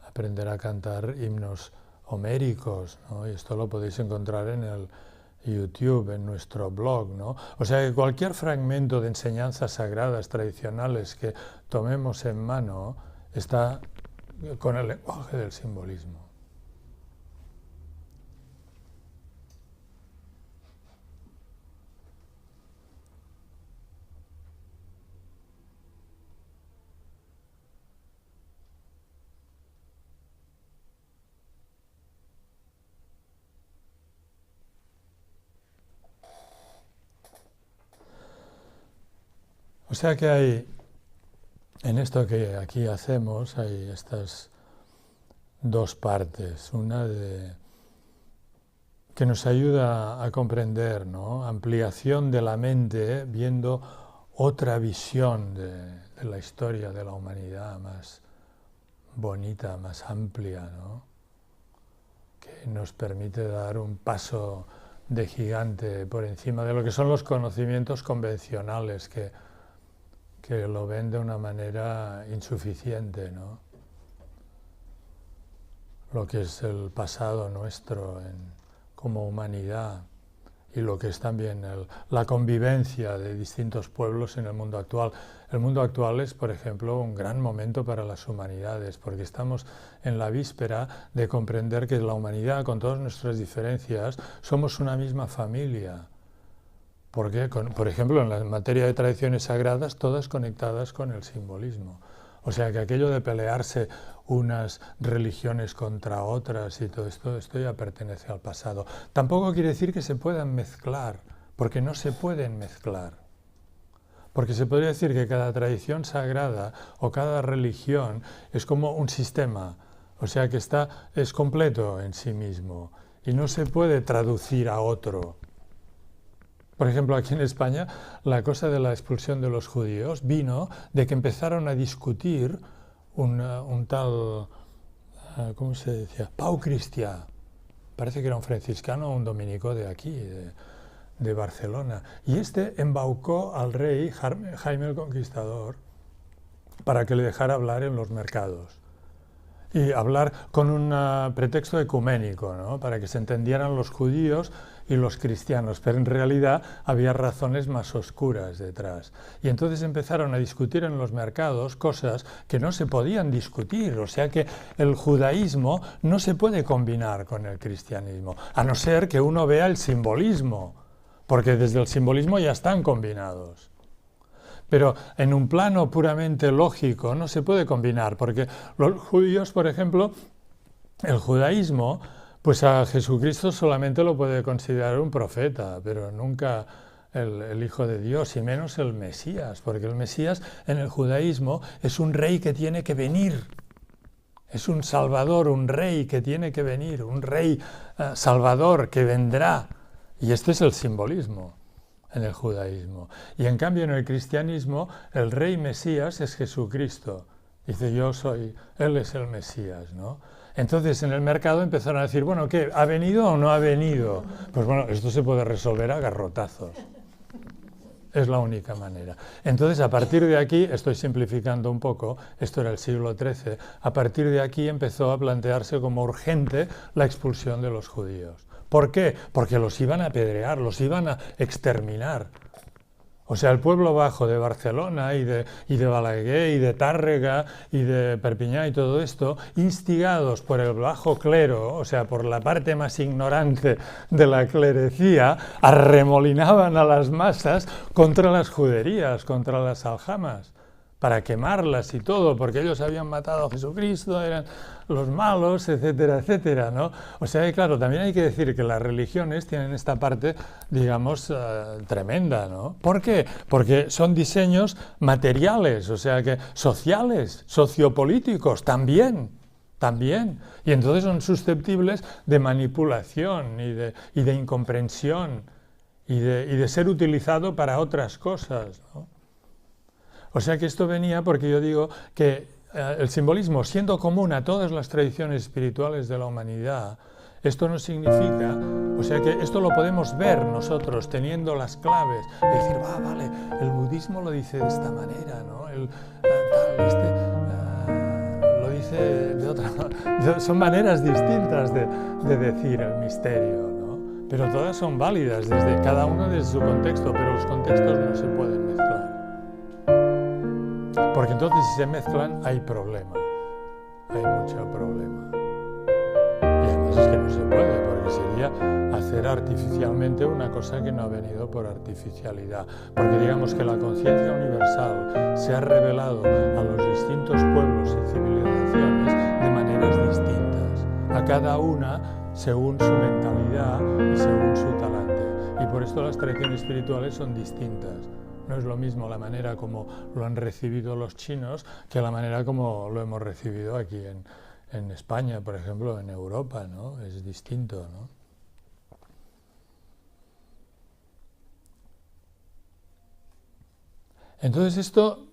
aprender a cantar himnos homéricos, ¿no? Y esto lo podéis encontrar en el YouTube, en nuestro blog, ¿no? O sea que cualquier fragmento de enseñanzas sagradas tradicionales que tomemos en mano está con el lenguaje del simbolismo. O sea que hay, en esto que aquí hacemos, hay estas dos partes. Una que nos ayuda a comprender, ¿no? Ampliación de la mente, viendo otra visión de la historia de la humanidad más bonita, más amplia, ¿no? Que nos permite dar un paso de gigante por encima de lo que son los conocimientos convencionales que lo ven de una manera insuficiente, ¿no? Lo que es el pasado nuestro como humanidad y lo que es también la convivencia de distintos pueblos en el mundo actual. El mundo actual es, por ejemplo, un gran momento para las humanidades, porque estamos en la víspera de comprender que la humanidad, con todas nuestras diferencias, somos una misma familia. Porque, por ejemplo, en la materia de tradiciones sagradas, todas conectadas con el simbolismo. O sea que aquello de pelearse unas religiones contra otras y todo esto ya pertenece al pasado. Tampoco quiere decir que se puedan mezclar, porque no se pueden mezclar. Porque se podría decir que cada tradición sagrada o cada religión es como un sistema, o sea que es completo en sí mismo y no se puede traducir a otro. Por ejemplo, aquí en España, la cosa de la expulsión de los judíos vino de que empezaron a discutir un tal, ¿cómo se decía? Pau Cristià. Parece que era un franciscano o un dominico de aquí, de Barcelona. Y este embaucó al rey Jaime el Conquistador para que le dejara hablar en los mercados. Y hablar con un pretexto ecuménico, ¿no? Para que se entendieran los judíos y los cristianos, pero en realidad había razones más oscuras detrás. Y entonces empezaron a discutir en los mercados cosas que no se podían discutir, o sea que el judaísmo no se puede combinar con el cristianismo, a no ser que uno vea el simbolismo, porque desde el simbolismo ya están combinados. Pero en un plano puramente lógico no se puede combinar, porque los judíos, por ejemplo, el judaísmo, pues a Jesucristo solamente lo puede considerar un profeta, pero nunca el Hijo de Dios, y menos el Mesías, porque el Mesías en el judaísmo es un rey que tiene que venir. Es un salvador, un rey que tiene que venir, un rey salvador que vendrá. Y este es el simbolismo. en el judaísmo. Y en cambio en el cristianismo el rey Mesías es Jesucristo. Dice, Él es el Mesías, ¿no? Entonces en el mercado empezaron a decir, bueno, ¿qué? ¿Ha venido o no ha venido? Pues bueno, esto se puede resolver a garrotazos. Es la única manera. Entonces, a partir de aquí, estoy simplificando un poco, esto era el siglo XIII, a partir de aquí empezó a plantearse como urgente la expulsión de los judíos. ¿Por qué? Porque los iban a apedrear, los iban a exterminar. O sea, el pueblo bajo de Barcelona y de Balaguer y de Tàrrega y de Perpiñán y todo esto, instigados por el bajo clero, o sea, por la parte más ignorante de la clerecía, arremolinaban a las masas contra las juderías, contra las aljamas, para quemarlas y todo, porque ellos habían matado a Jesucristo, eran los malos, etcétera, etcétera, ¿no? O sea, claro, también hay que decir que las religiones tienen esta parte, digamos, tremenda, ¿no? ¿Por qué? Porque son diseños materiales, o sea, que sociales, sociopolíticos, también. Y entonces son susceptibles de manipulación y de incomprensión y de ser utilizado para otras cosas, ¿no? O sea que esto venía porque yo digo que el simbolismo, siendo común a todas las tradiciones espirituales de la humanidad, esto no significa, o sea que esto lo podemos ver nosotros teniendo las claves, y decir, vale, el budismo lo dice de esta manera, ¿no? Lo dice de otra manera. Son maneras distintas de decir el misterio, ¿no? Pero todas son válidas, desde cada uno desde su contexto, pero los contextos no se pueden mezclar. Porque entonces si se mezclan hay problema, hay mucho problema. Y además es que no se puede, porque sería hacer artificialmente una cosa que no ha venido por artificialidad. Porque digamos que la conciencia universal se ha revelado a los distintos pueblos y civilizaciones de maneras distintas, a cada una según su mentalidad y según su talante. Y por esto las tradiciones espirituales son distintas. No es lo mismo la manera como lo han recibido los chinos que la manera como lo hemos recibido aquí en España, por ejemplo, en Europa, ¿no? Es distinto, ¿no? Entonces esto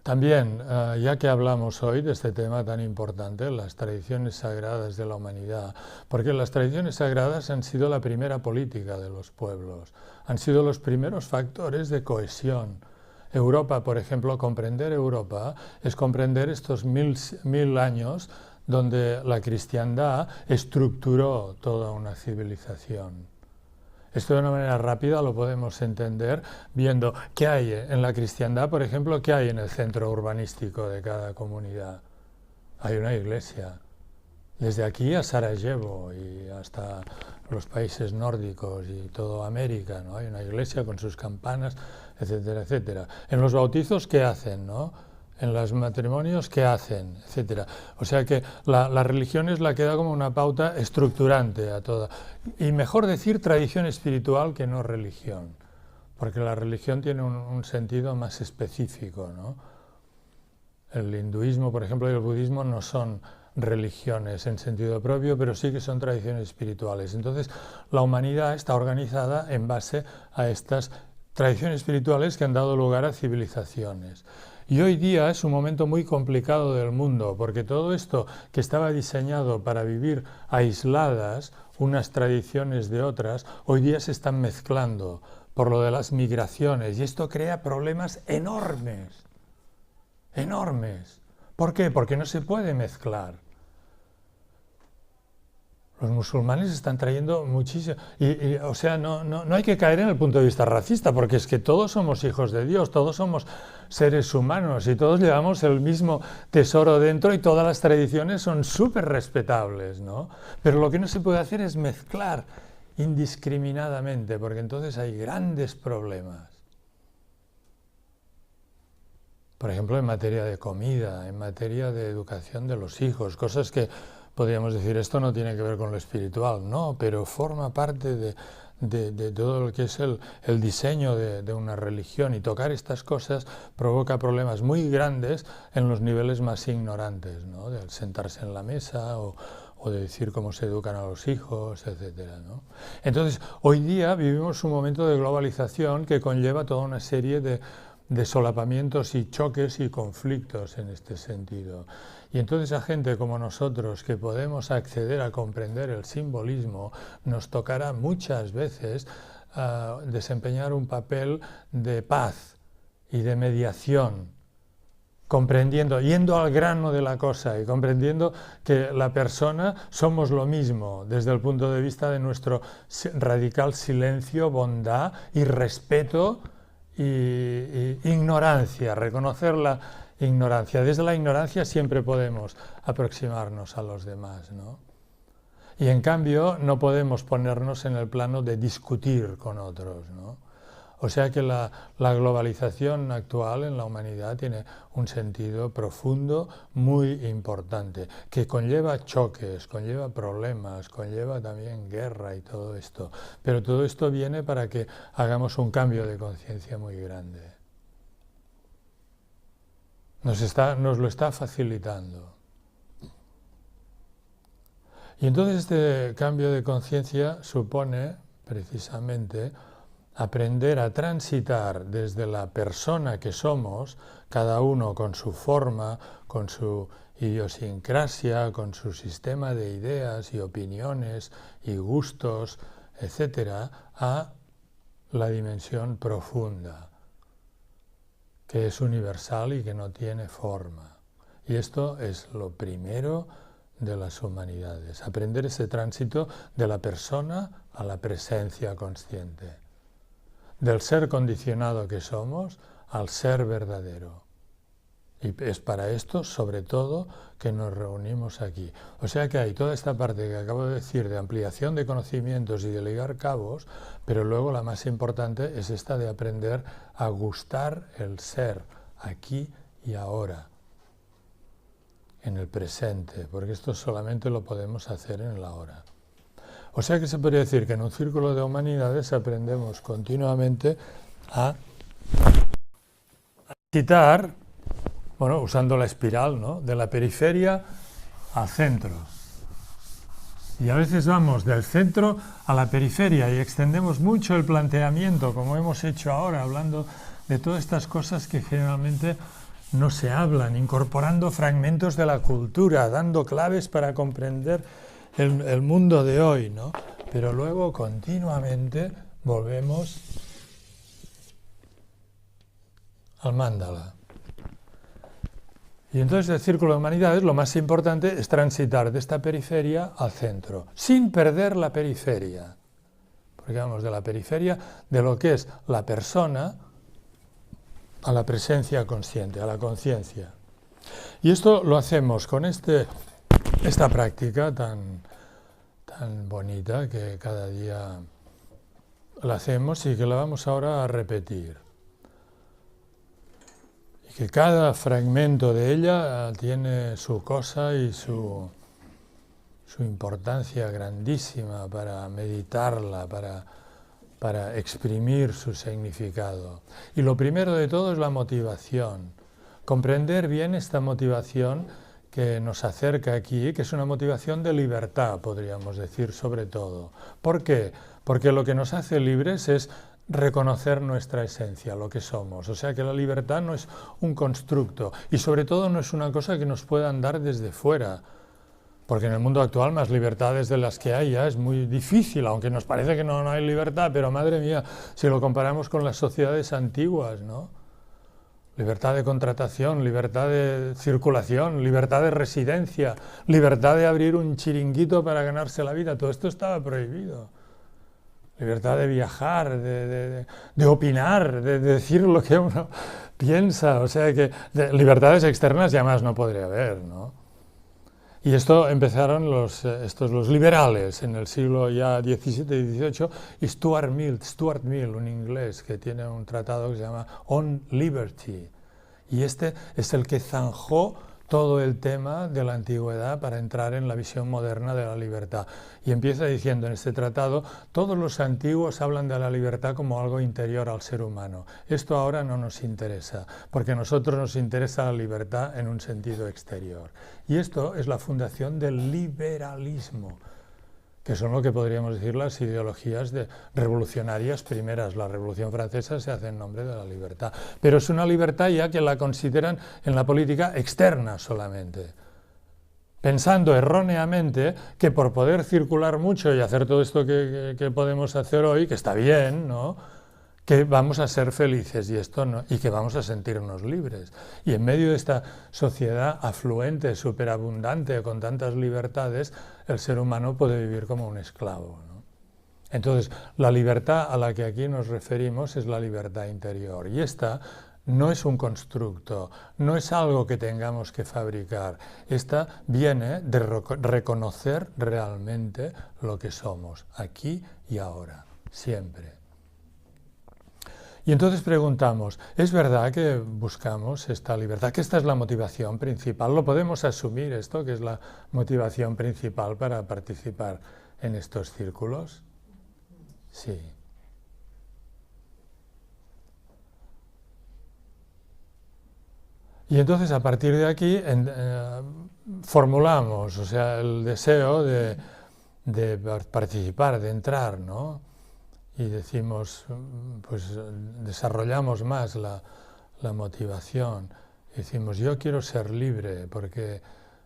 también, ya que hablamos hoy de este tema tan importante, las tradiciones sagradas de la humanidad, porque las tradiciones sagradas han sido la primera política de los pueblos, han sido los primeros factores de cohesión. Europa, por ejemplo, comprender Europa es comprender estos mil años donde la cristiandad estructuró toda una civilización. Esto de una manera rápida lo podemos entender viendo qué hay en la cristiandad, por ejemplo, qué hay en el centro urbanístico de cada comunidad. Hay una iglesia. Desde aquí a Sarajevo y hasta los países nórdicos y toda América, ¿no? Hay una iglesia con sus campanas, etcétera, etcétera. En los bautizos, ¿qué hacen, no? En los matrimonios, ¿qué hacen? Etcétera. O sea que la religión es la que da como una pauta estructurante a toda. Y mejor decir tradición espiritual que no religión, porque la religión tiene un sentido más específico, ¿no? El hinduismo, por ejemplo, y el budismo no son religiones en sentido propio, pero sí que son tradiciones espirituales. Entonces, la humanidad está organizada en base a estas tradiciones espirituales que han dado lugar a civilizaciones. Y hoy día es un momento muy complicado del mundo, porque todo esto que estaba diseñado para vivir aisladas, unas tradiciones de otras, hoy día se están mezclando por lo de las migraciones, y esto crea problemas enormes, enormes. ¿Por qué? Porque no se puede mezclar. Los musulmanes están trayendo muchísimo, o sea, no hay que caer en el punto de vista racista, porque es que todos somos hijos de Dios, todos somos seres humanos y todos llevamos el mismo tesoro dentro y todas las tradiciones son súper respetables, ¿no? Pero lo que no se puede hacer es mezclar indiscriminadamente, porque entonces hay grandes problemas. Por ejemplo, en materia de comida, en materia de educación de los hijos, cosas que podríamos decir, esto no tiene que ver con lo espiritual, no, pero forma parte de todo lo que es el diseño de una religión, y tocar estas cosas provoca problemas muy grandes en los niveles más ignorantes, ¿no? De sentarse en la mesa o o de decir cómo se educan a los hijos, etcétera, ¿no? Entonces, hoy día vivimos un momento de globalización que conlleva toda una serie de solapamientos y choques y conflictos en este sentido. Y entonces a gente como nosotros, que podemos acceder a comprender el simbolismo, nos tocará muchas veces desempeñar un papel de paz y de mediación, comprendiendo, yendo al grano de la cosa y comprendiendo que la persona somos lo mismo desde el punto de vista de nuestro radical silencio, bondad y respeto y ignorancia, reconocer la ignorancia. Desde la ignorancia siempre podemos aproximarnos a los demás, ¿no? Y en cambio no podemos ponernos en el plano de discutir con otros, ¿no? O sea que la globalización actual en la humanidad tiene un sentido profundo, muy importante, que conlleva choques, conlleva problemas, conlleva también guerra y todo esto. Pero todo esto viene para que hagamos un cambio de conciencia muy grande. Nos lo está facilitando. Y entonces este cambio de conciencia supone, precisamente, aprender a transitar desde la persona que somos, cada uno con su forma, con su idiosincrasia, con su sistema de ideas y opiniones y gustos, etcétera, a la dimensión profunda, que es universal y que no tiene forma. Y esto es lo primero de las humanidades, aprender ese tránsito de la persona a la presencia consciente, del ser condicionado que somos al ser verdadero. Y es para esto, sobre todo, que nos reunimos aquí. O sea que hay toda esta parte que acabo de decir de ampliación de conocimientos y de ligar cabos, pero luego la más importante es esta de aprender a gustar el ser aquí y ahora, en el presente, porque esto solamente lo podemos hacer en el ahora. O sea que se podría decir que en un círculo de humanidades aprendemos continuamente a quitar, bueno, usando la espiral, ¿no?, de la periferia al centro. Y a veces vamos del centro a la periferia y extendemos mucho el planteamiento, como hemos hecho ahora, hablando de todas estas cosas que generalmente no se hablan, incorporando fragmentos de la cultura, dando claves para comprender el mundo de hoy, ¿no? Pero luego continuamente volvemos al mandala. Y entonces el círculo de humanidades lo más importante es transitar de esta periferia al centro, sin perder la periferia. Porque vamos de la periferia de lo que es la persona a la presencia consciente, a la conciencia. Y esto lo hacemos con esta práctica tan bonita que cada día la hacemos y que la vamos ahora a repetir. Y que cada fragmento de ella tiene su cosa y su importancia grandísima para meditarla, para exprimir su significado. Y lo primero de todo es la motivación. Comprender bien esta motivación que nos acerca aquí, que es una motivación de libertad, podríamos decir, sobre todo. ¿Por qué? Porque lo que nos hace libres es reconocer nuestra esencia, lo que somos. O sea que la libertad no es un constructo y sobre todo no es una cosa que nos puedan dar desde fuera. Porque en el mundo actual más libertades de las que hay ya es muy difícil, aunque nos parece que no hay libertad, pero madre mía, si lo comparamos con las sociedades antiguas, ¿no? Libertad de contratación, libertad de circulación, libertad de residencia, libertad de abrir un chiringuito para ganarse la vida, todo esto estaba prohibido. Libertad de viajar, de opinar, de decir lo que uno piensa, o sea que libertades externas ya más no podría haber, ¿no? Y esto empezaron los liberales en el siglo ya XVII y XVIII, y Stuart Mill, un inglés que tiene un tratado que se llama On Liberty. Y este es el que zanjó todo el tema de la antigüedad para entrar en la visión moderna de la libertad. Y empieza diciendo en este tratado, todos los antiguos hablan de la libertad como algo interior al ser humano. Esto ahora no nos interesa, porque a nosotros nos interesa la libertad en un sentido exterior. Y esto es la fundación del liberalismo, que son lo que podríamos decir las ideologías revolucionarias primeras. La Revolución Francesa se hace en nombre de la libertad, pero es una libertad ya que la consideran en la política externa solamente, pensando erróneamente que por poder circular mucho y hacer todo esto que podemos hacer hoy, que está bien, ¿no?, que vamos a ser felices y esto no, y que vamos a sentirnos libres. Y en medio de esta sociedad afluente, superabundante, con tantas libertades, el ser humano puede vivir como un esclavo, ¿no? Entonces, la libertad a la que aquí nos referimos es la libertad interior. Y esta no es un constructo, no es algo que tengamos que fabricar. Esta viene de reconocer realmente lo que somos, aquí y ahora, siempre. Y entonces preguntamos, ¿es verdad que buscamos esta libertad? ¿Que esta es la motivación principal? ¿Lo podemos asumir esto, que es la motivación principal para participar en estos círculos? Sí. Y entonces a partir de aquí formulamos, o sea, el deseo de participar, de entrar, ¿no? Y decimos, pues desarrollamos más la motivación. Decimos, yo quiero ser libre porque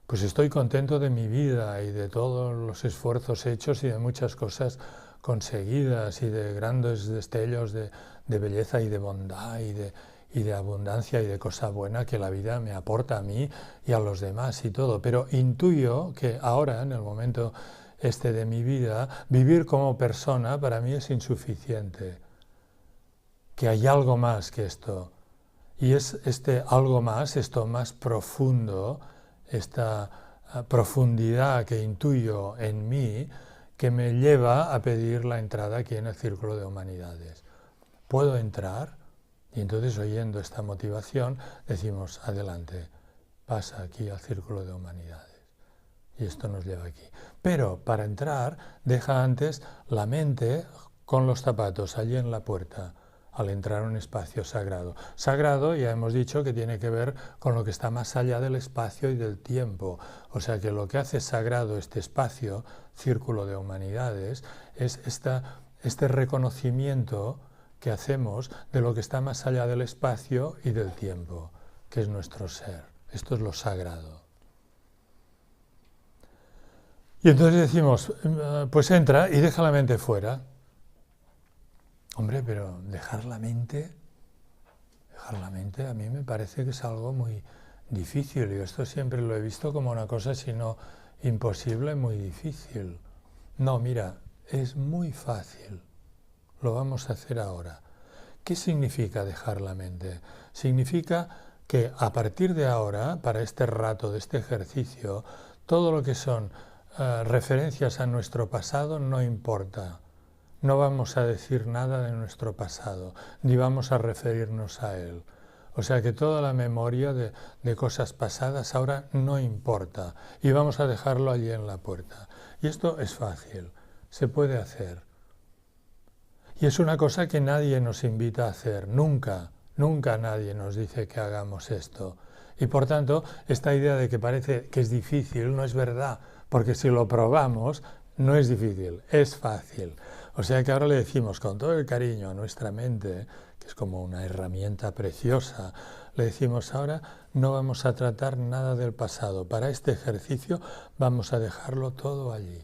pues estoy contento de mi vida y de todos los esfuerzos hechos y de muchas cosas conseguidas y de grandes destellos de belleza y de bondad y de abundancia y de cosa buena que la vida me aporta a mí y a los demás y todo. Pero intuyo que ahora, en el momento de mi vida, vivir como persona para mí es insuficiente, que hay algo más que esto, y es algo más, esto más profundo, esta profundidad que intuyo en mí, que me lleva a pedir la entrada aquí en el Círculo de Humanidades. ¿Puedo entrar? Y entonces, oyendo esta motivación, decimos, adelante, pasa aquí al Círculo de Humanidades. Y esto nos lleva aquí. Pero para entrar, deja antes la mente con los zapatos allí en la puerta, al entrar a un espacio sagrado. Sagrado, ya hemos dicho, que tiene que ver con lo que está más allá del espacio y del tiempo. O sea que lo que hace sagrado este espacio, Círculo de Humanidades, es este reconocimiento que hacemos de lo que está más allá del espacio y del tiempo, que es nuestro ser. Esto es lo sagrado. Y entonces decimos, pues entra y deja la mente fuera. Hombre, pero dejar la mente a mí me parece que es algo muy difícil. Y esto siempre lo he visto como una cosa, si no imposible, muy difícil. No, mira, es muy fácil. Lo vamos a hacer ahora. ¿Qué significa dejar la mente? Significa que a partir de ahora, para este rato de este ejercicio, todo lo que son referencias a nuestro pasado no importa. No vamos a decir nada de nuestro pasado, ni vamos a referirnos a él. O sea que toda la memoria de cosas pasadas ahora no importa y vamos a dejarlo allí en la puerta. Y esto es fácil, se puede hacer. Y es una cosa que nadie nos invita a hacer, nunca nadie nos dice que hagamos esto. Y por tanto, esta idea de que parece que es difícil no es verdad, porque si lo probamos, no es difícil, es fácil. O sea que ahora le decimos con todo el cariño a nuestra mente, que es como una herramienta preciosa, le decimos ahora no vamos a tratar nada del pasado. Para este ejercicio vamos a dejarlo todo allí.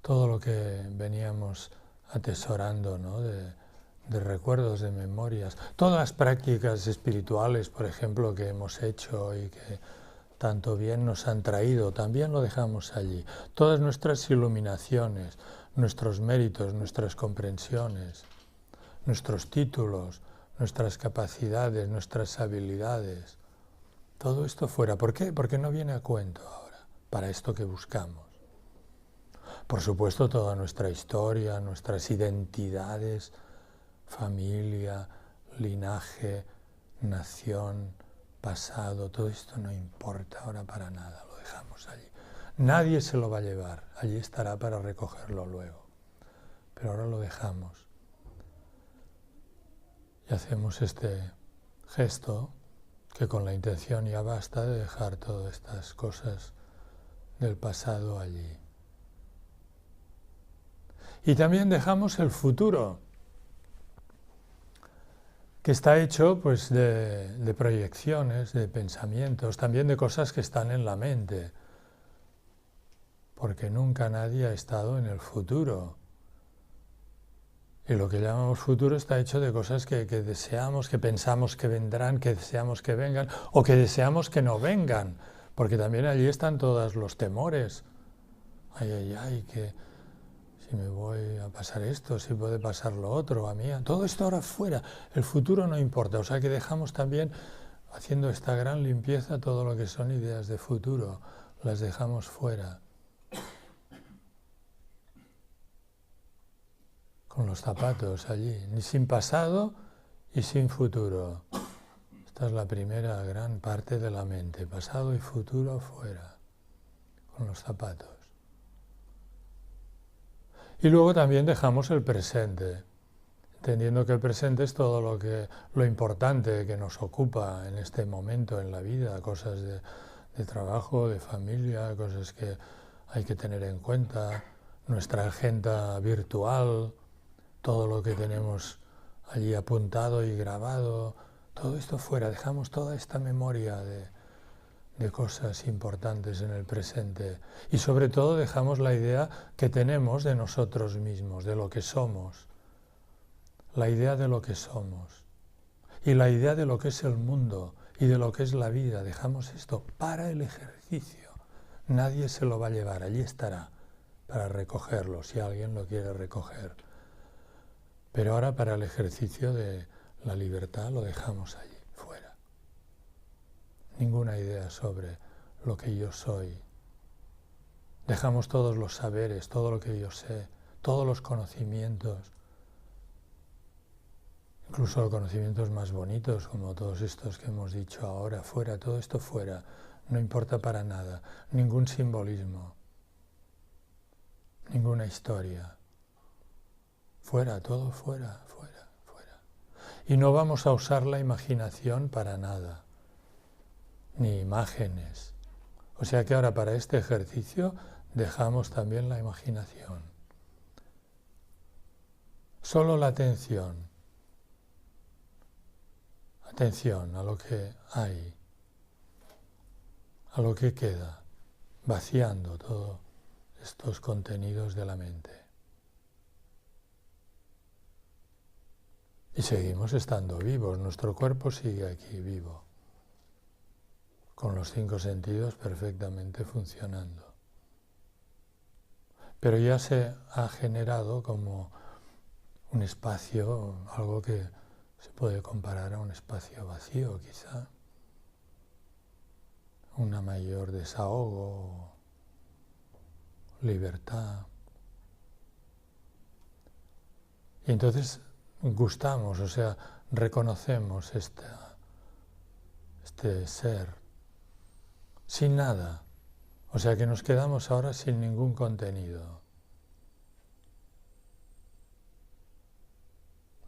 Todo lo que veníamos atesorando, ¿no?, de recuerdos, de memorias. Todas las prácticas espirituales, por ejemplo, que hemos hecho y que tanto bien nos han traído, también lo dejamos allí. Todas nuestras iluminaciones, nuestros méritos, nuestras comprensiones, nuestros títulos, nuestras capacidades, nuestras habilidades, todo esto fuera. ¿Por qué? Porque no viene a cuento ahora, para esto que buscamos. Por supuesto, toda nuestra historia, nuestras identidades, familia, linaje, nación, pasado, todo esto no importa ahora para nada, lo dejamos allí. Nadie se lo va a llevar, allí estará para recogerlo luego. Pero ahora lo dejamos. Y hacemos este gesto que con la intención ya basta de dejar todas estas cosas del pasado allí. Y también dejamos el futuro, que está hecho pues de proyecciones, de pensamientos, también de cosas que están en la mente, porque nunca nadie ha estado en el futuro. Y lo que llamamos futuro está hecho de cosas que deseamos, que pensamos que vendrán, que deseamos que vengan, o que deseamos que no vengan, porque también allí están todos los temores. Ay, ay, ay, que si me voy a pasar esto, si puede pasar lo otro, a mí, todo esto ahora fuera, el futuro no importa, o sea que dejamos también, haciendo esta gran limpieza, todo lo que son ideas de futuro, las dejamos fuera. Con los zapatos allí, ni sin pasado y sin futuro. Esta es la primera gran parte de la mente, pasado y futuro fuera, con los zapatos. Y luego también dejamos el presente, entendiendo que el presente es todo lo importante que nos ocupa en este momento en la vida, cosas de trabajo, de familia, cosas que hay que tener en cuenta, nuestra agenda virtual, todo lo que tenemos allí apuntado y grabado, todo esto fuera, dejamos toda esta memoria de cosas importantes en el presente y sobre todo dejamos la idea que tenemos de nosotros mismos, de lo que somos, la idea de lo que somos y la idea de lo que es el mundo y de lo que es la vida. Dejamos esto para el ejercicio. Nadie se lo va a llevar, allí estará para recogerlo si alguien lo quiere recoger. Pero ahora para el ejercicio de la libertad lo dejamos allí. Ninguna idea sobre lo que yo soy. Dejamos todos los saberes, todo lo que yo sé, todos los conocimientos, incluso los conocimientos más bonitos, como todos estos que hemos dicho ahora, fuera, todo esto fuera, no importa para nada, ningún simbolismo, ninguna historia. Fuera, todo fuera, fuera, fuera. Y no vamos a usar la imaginación para nada. Ni imágenes. O sea que ahora para este ejercicio dejamos también la imaginación. Solo la atención. Atención a lo que hay, a lo que queda, vaciando todos estos contenidos de la mente. Y seguimos estando vivos, nuestro cuerpo sigue aquí vivo, con los 5 sentidos perfectamente funcionando. Pero ya se ha generado como un espacio, algo que se puede comparar a un espacio vacío quizá, una mayor desahogo, libertad. Y entonces gustamos, o sea, reconocemos este ser sin nada, o sea que nos quedamos ahora sin ningún contenido,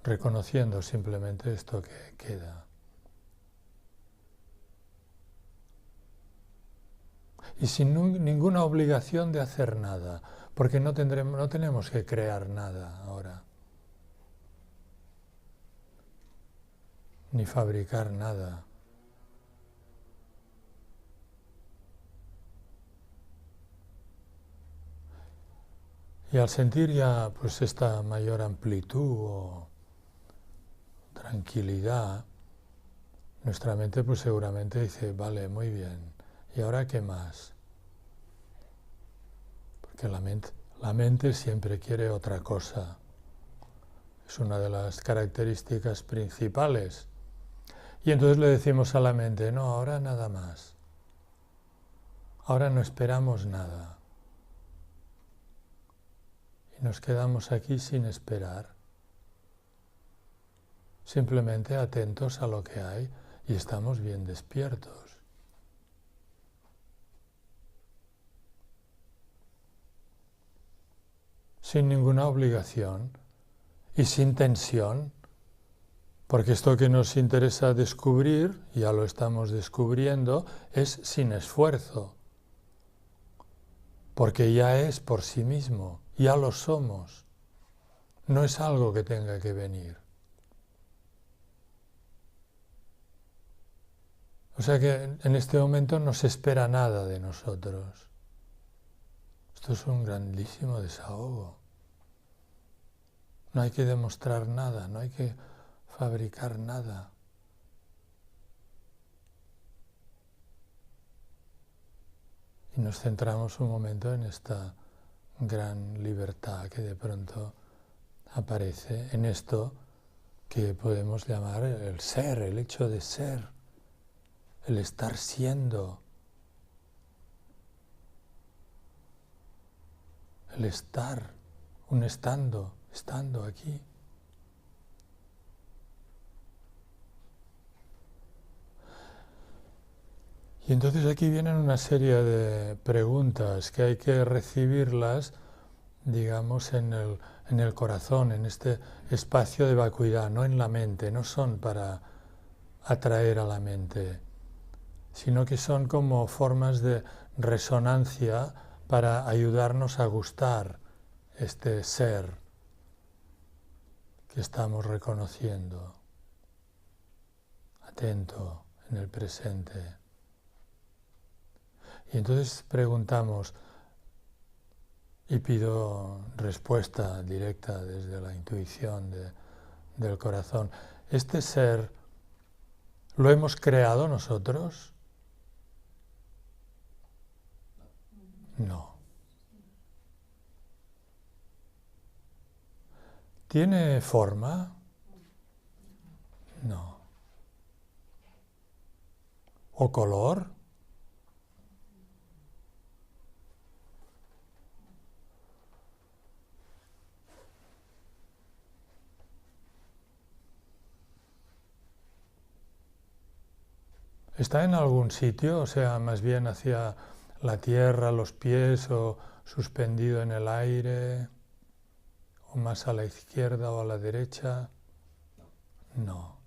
reconociendo simplemente esto que queda. Y sin ninguna obligación de hacer nada, porque no tenemos que crear nada ahora, ni fabricar nada. Y al sentir ya pues esta mayor amplitud o tranquilidad, nuestra mente pues seguramente dice, vale, muy bien, ¿y ahora qué más? Porque la mente siempre quiere otra cosa. Es una de las características principales. Y entonces le decimos a la mente, no, ahora nada más. Ahora no esperamos nada. Y nos quedamos aquí sin esperar, simplemente atentos a lo que hay y estamos bien despiertos. Sin ninguna obligación y sin tensión, porque esto que nos interesa descubrir, ya lo estamos descubriendo, es sin esfuerzo, porque ya es por sí mismo, ya lo somos, no es algo que tenga que venir. O sea que en este momento no se espera nada de nosotros. Esto es un grandísimo desahogo. No hay que demostrar nada, no hay que fabricar nada. Y nos centramos un momento en esta gran libertad que de pronto aparece, en esto que podemos llamar el ser, el hecho de ser, el estar siendo, el estar, un estando aquí. Y entonces aquí vienen una serie de preguntas que hay que recibirlas, digamos, en el corazón, en este espacio de vacuidad, no en la mente, no son para atraer a la mente, sino que son como formas de resonancia para ayudarnos a gustar este ser que estamos reconociendo, atento en el presente. Y entonces preguntamos, y pido respuesta directa desde la intuición del corazón, ¿este ser lo hemos creado nosotros? No. ¿Tiene forma? No. ¿O color? ¿Está en algún sitio? O sea, más bien hacia la tierra, los pies, o suspendido en el aire, o más a la izquierda o a la derecha. No.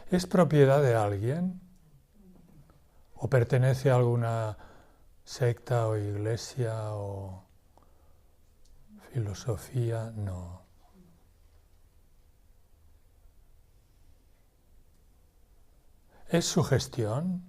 ¿Es propiedad de alguien? ¿O pertenece a alguna secta o iglesia o filosofía? No. ¿Es sugestión?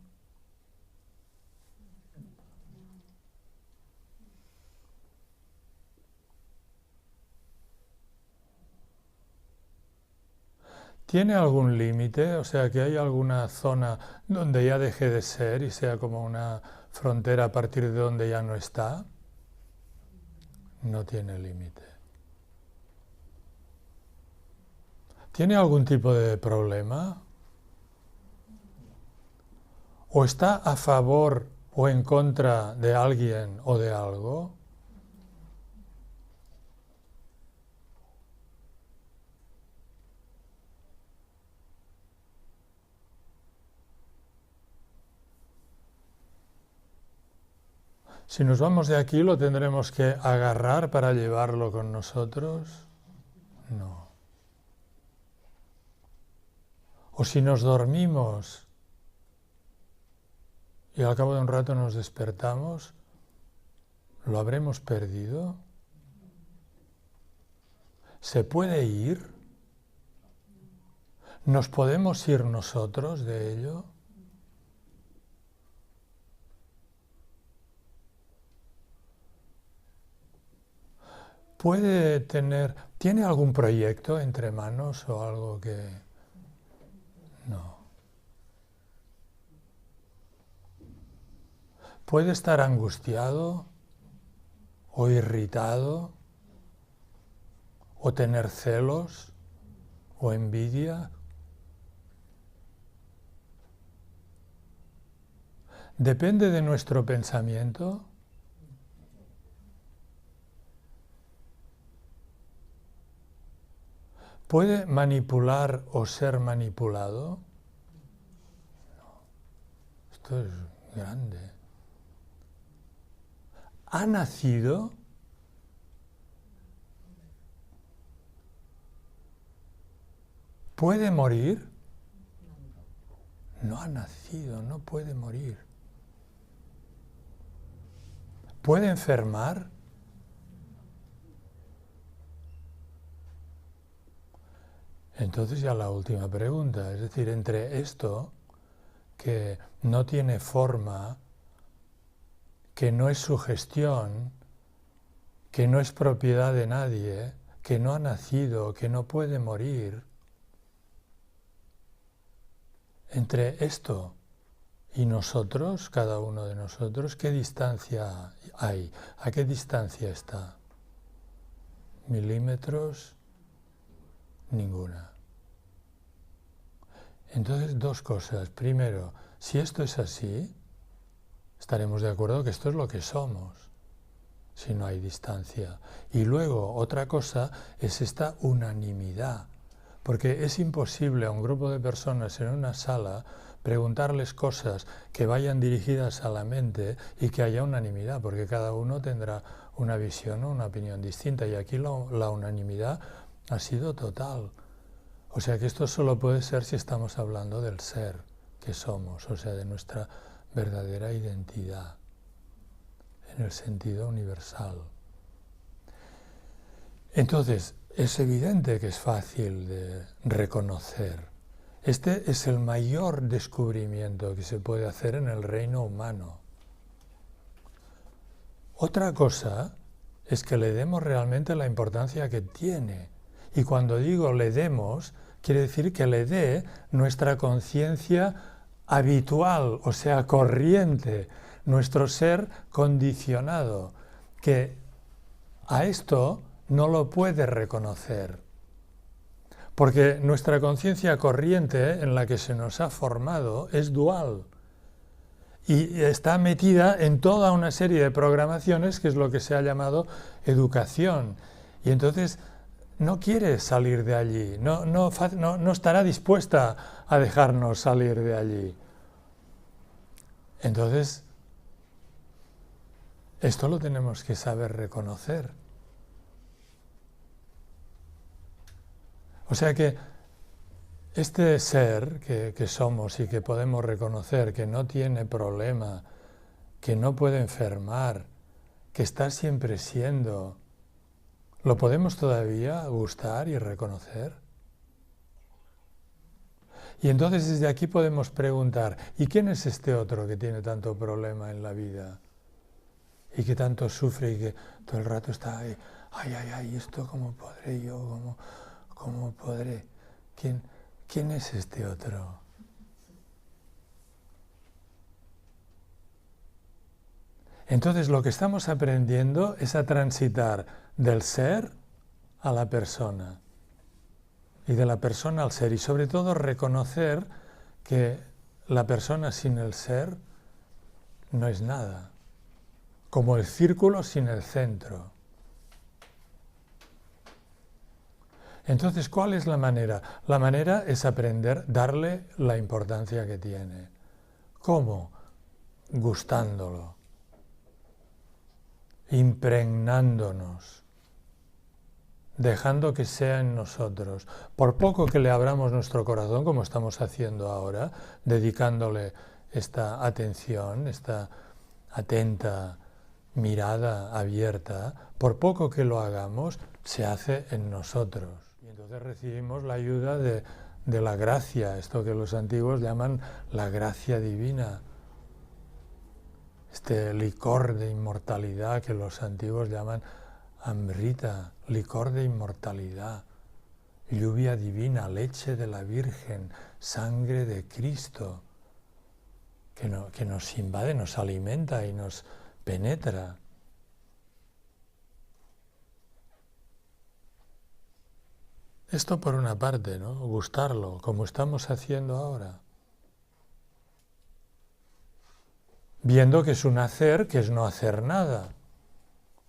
¿Tiene algún límite? O sea, que hay alguna zona donde ya deje de ser y sea como una frontera a partir de donde ya no está. No tiene límite. ¿Tiene algún tipo de problema? ¿O está a favor o en contra de alguien o de algo? Si nos vamos de aquí, ¿lo tendremos que agarrar para llevarlo con nosotros? No. O si nos dormimos y al cabo de un rato nos despertamos, ¿lo habremos perdido? ¿Se puede ir? ¿Nos podemos ir nosotros de ello? ¿Tiene algún proyecto entre manos o algo que... No. ¿Puede estar angustiado o irritado o tener celos o envidia? ¿Depende de nuestro pensamiento? ¿puede manipular o ser manipulado? No. Esto es grande. ¿Ha nacido? ¿Puede morir? No ha nacido, no puede morir. ¿Puede enfermar? Entonces ya la última pregunta, es decir, entre esto que no tiene forma, que no es sugestión, que no es propiedad de nadie, que no ha nacido, que no puede morir, entre esto y nosotros, cada uno de nosotros, ¿qué distancia hay? ¿A qué distancia está? ¿Milímetros? Ninguna. Entonces, dos cosas. Primero, si esto es así, estaremos de acuerdo que esto es lo que somos, si no hay distancia. Y luego, otra cosa es esta unanimidad, porque es imposible a un grupo de personas en una sala preguntarles cosas que vayan dirigidas a la mente y que haya unanimidad, porque cada uno tendrá una visión o una opinión distinta, y aquí la unanimidad ha sido total. O sea que esto solo puede ser si estamos hablando del ser que somos, o sea, de nuestra verdadera identidad, en el sentido universal. Entonces, es evidente que es fácil de reconocer. Este es el mayor descubrimiento que se puede hacer en el reino humano. Otra cosa es que le demos realmente la importancia que tiene. Y cuando digo le demos, quiere decir que le dé nuestra conciencia habitual, o sea, corriente, nuestro ser condicionado, que a esto no lo puede reconocer. Porque nuestra conciencia corriente en la que se nos ha formado es dual y está metida en toda una serie de programaciones que es lo que se ha llamado educación. Y entonces no quiere salir de allí, no estará dispuesta a dejarnos salir de allí. Entonces, esto lo tenemos que saber reconocer. O sea que este ser que somos y que podemos reconocer, que no tiene problema, que no puede enfermar, que está siempre siendo, ¿lo podemos todavía gustar y reconocer? Y entonces desde aquí podemos preguntar, ¿y quién es este otro que tiene tanto problema en la vida? Y que tanto sufre y que todo el rato está ahí, ay, esto cómo podré yo, cómo podré. ¿Quién es este otro? Entonces lo que estamos aprendiendo es a transitar del ser a la persona y de la persona al ser, y sobre todo reconocer que la persona sin el ser no es nada, como el círculo sin el centro. Entonces, ¿cuál es la manera? La manera es aprender, darle la importancia que tiene. ¿Cómo? Gustándolo, impregnándonos, dejando que sea en nosotros. Por poco que le abramos nuestro corazón, como estamos haciendo ahora, dedicándole esta atención, esta atenta mirada abierta, por poco que lo hagamos, se hace en nosotros. Y entonces recibimos la ayuda de la gracia, esto que los antiguos llaman la gracia divina, este licor de inmortalidad que los antiguos llaman Amrita, licor de inmortalidad, lluvia divina, leche de la Virgen, sangre de Cristo, que nos invade, nos alimenta y nos penetra. Esto por una parte, ¿no? Gustarlo, como estamos haciendo ahora. Viendo que es un hacer, que es no hacer nada.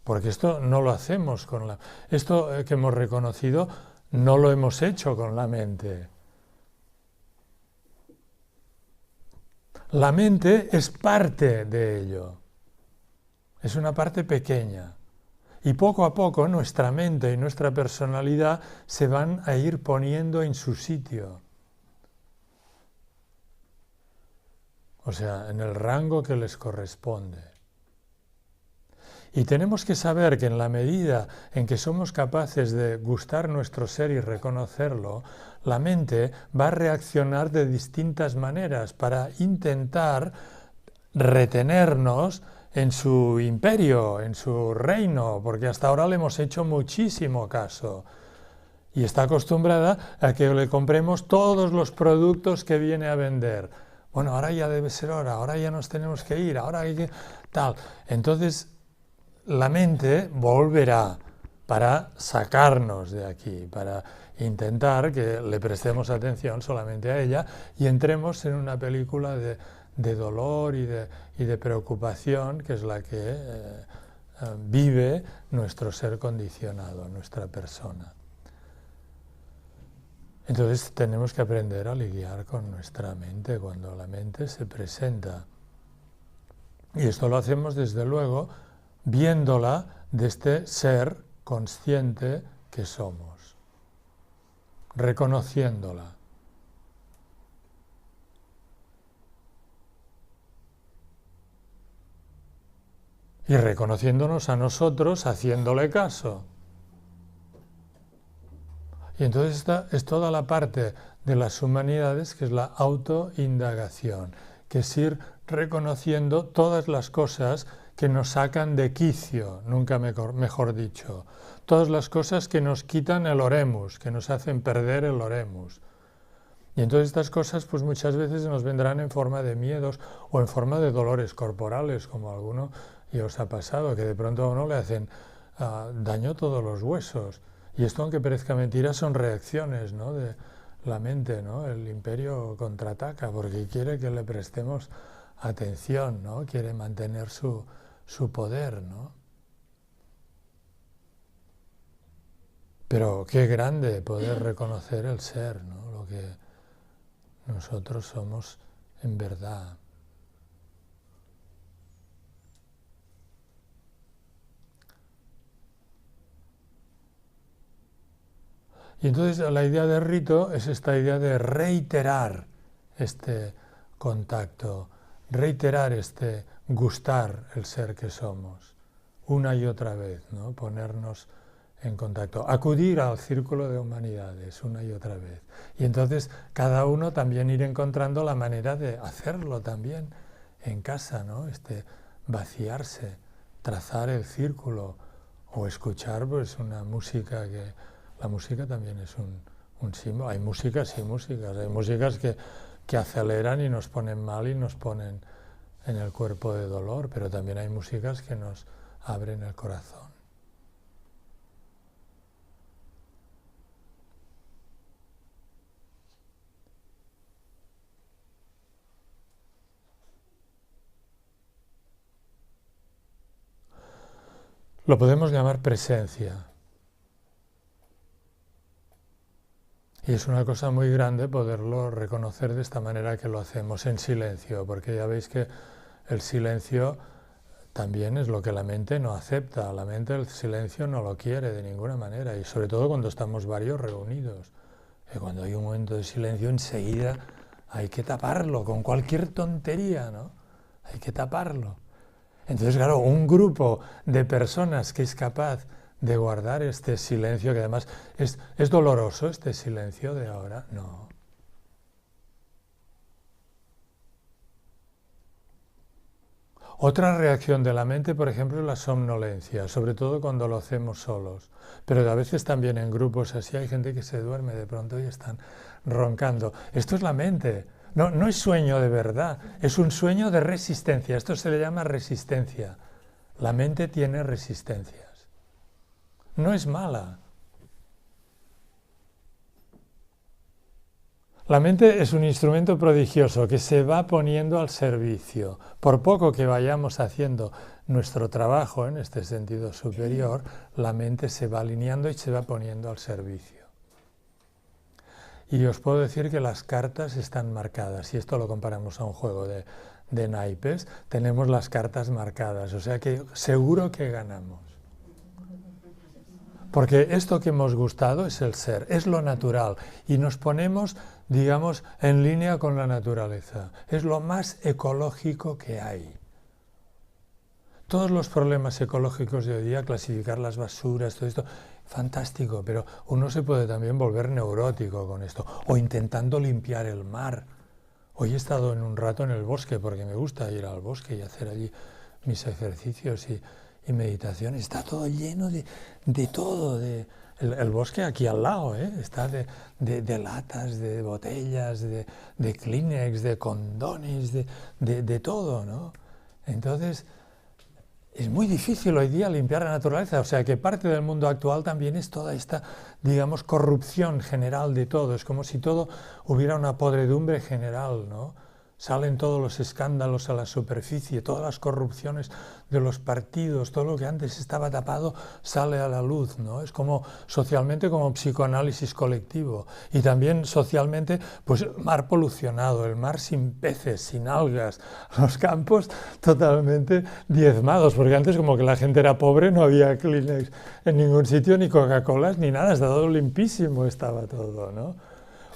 Porque esto no lo hacemos con la... Esto que hemos reconocido no lo hemos hecho con la mente. La mente es parte de ello, es una parte pequeña. Y poco a poco nuestra mente y nuestra personalidad se van a ir poniendo en su sitio. O sea, en el rango que les corresponde. Y tenemos que saber que en la medida en que somos capaces de gustar nuestro ser y reconocerlo, la mente va a reaccionar de distintas maneras para intentar retenernos en su imperio, en su reino, porque hasta ahora le hemos hecho muchísimo caso. Y está acostumbrada a que le compremos todos los productos que viene a vender. Bueno, ahora ya debe ser hora, ahora ya nos tenemos que ir, ahora hay que... tal. Entonces, la mente volverá para sacarnos de aquí, para intentar que le prestemos atención solamente a ella y entremos en una película de dolor y de preocupación, que es la que vive nuestro ser condicionado, nuestra persona. Entonces tenemos que aprender a lidiar con nuestra mente cuando la mente se presenta. Y esto lo hacemos desde luego viéndola de este ser consciente que somos, reconociéndola. Y reconociéndonos a nosotros haciéndole caso. Y entonces esta es toda la parte de las humanidades que es la autoindagación, que es ir reconociendo todas las cosas que nos sacan de quicio, nunca mejor dicho, todas las cosas que nos quitan el oremus, que nos hacen perder el oremus. Y entonces estas cosas pues muchas veces nos vendrán en forma de miedos o en forma de dolores corporales, como a alguno ya os ha pasado, que de pronto a uno le hacen daño todos los huesos. Y esto, aunque parezca mentira, son reacciones, ¿no?, de la mente, ¿no? El imperio contraataca porque quiere que le prestemos atención, ¿no? Quiere mantener su poder, ¿no? Pero qué grande poder reconocer el ser, ¿no?, lo que nosotros somos en verdad. Y entonces la idea de rito es esta idea de reiterar este contacto, reiterar este gustar el ser que somos, una y otra vez, ¿no? Ponernos en contacto, acudir al círculo de humanidades una y otra vez. Y entonces cada uno también ir encontrando la manera de hacerlo también en casa, ¿no? Vaciarse, trazar el círculo o escuchar pues una música que... La música también es un símbolo. Hay músicas y músicas. Hay músicas que aceleran y nos ponen mal y nos ponen en el cuerpo de dolor, pero también hay músicas que nos abren el corazón. Lo podemos llamar presencia. Y es una cosa muy grande poderlo reconocer de esta manera que lo hacemos en silencio, porque ya veis que el silencio también es lo que la mente no acepta. La mente el silencio no lo quiere de ninguna manera, y sobre todo cuando estamos varios reunidos. Y cuando hay un momento de silencio, enseguida hay que taparlo con cualquier tontería, ¿no? Hay que taparlo. Entonces, claro, un grupo de personas que es capaz de guardar este silencio, que además es doloroso este silencio de ahora, no. Otra reacción de la mente, por ejemplo, es la somnolencia, sobre todo cuando lo hacemos solos. Pero a veces también en grupos así hay gente que se duerme de pronto y están roncando. Esto es la mente. No es sueño de verdad, es un sueño de resistencia. Esto se le llama resistencia. La mente tiene resistencias. No es mala. La mente es un instrumento prodigioso que se va poniendo al servicio. Por poco que vayamos haciendo nuestro trabajo en este sentido superior, la mente se va alineando y se va poniendo al servicio. y os puedo decir que las cartas están marcadas. Si esto lo comparamos a un juego de naipes, tenemos las cartas marcadas, o sea que seguro que ganamos. Porque esto que hemos gustado es el ser, es lo natural, y nos ponemos, digamos, en línea con la naturaleza. Es lo más ecológico que hay. Todos los problemas ecológicos de hoy día, clasificar las basuras, todo esto, fantástico, pero uno se puede también volver neurótico con esto, o intentando limpiar el mar. Hoy he estado en un rato en el bosque, porque me gusta ir al bosque y hacer allí mis ejercicios y meditación. Está todo lleno de todo, el bosque aquí al lado, está de latas, de botellas, de Kleenex, de condones, de todo, ¿no? Entonces, es muy difícil hoy día limpiar la naturaleza, o sea que parte del mundo actual también es toda esta, digamos, corrupción general de todo, es como si todo hubiera una podredumbre general, ¿no? Salen todos los escándalos a la superficie, todas las corrupciones de los partidos, todo lo que antes estaba tapado sale a la luz, ¿no? Es como socialmente como psicoanálisis colectivo y también socialmente, pues el mar polucionado, el mar sin peces, sin algas, los campos totalmente diezmados, porque antes como que la gente era pobre, no había Kleenex en ningún sitio, ni Coca-Colas, ni nada, estaba todo limpísimo, estaba todo, ¿no?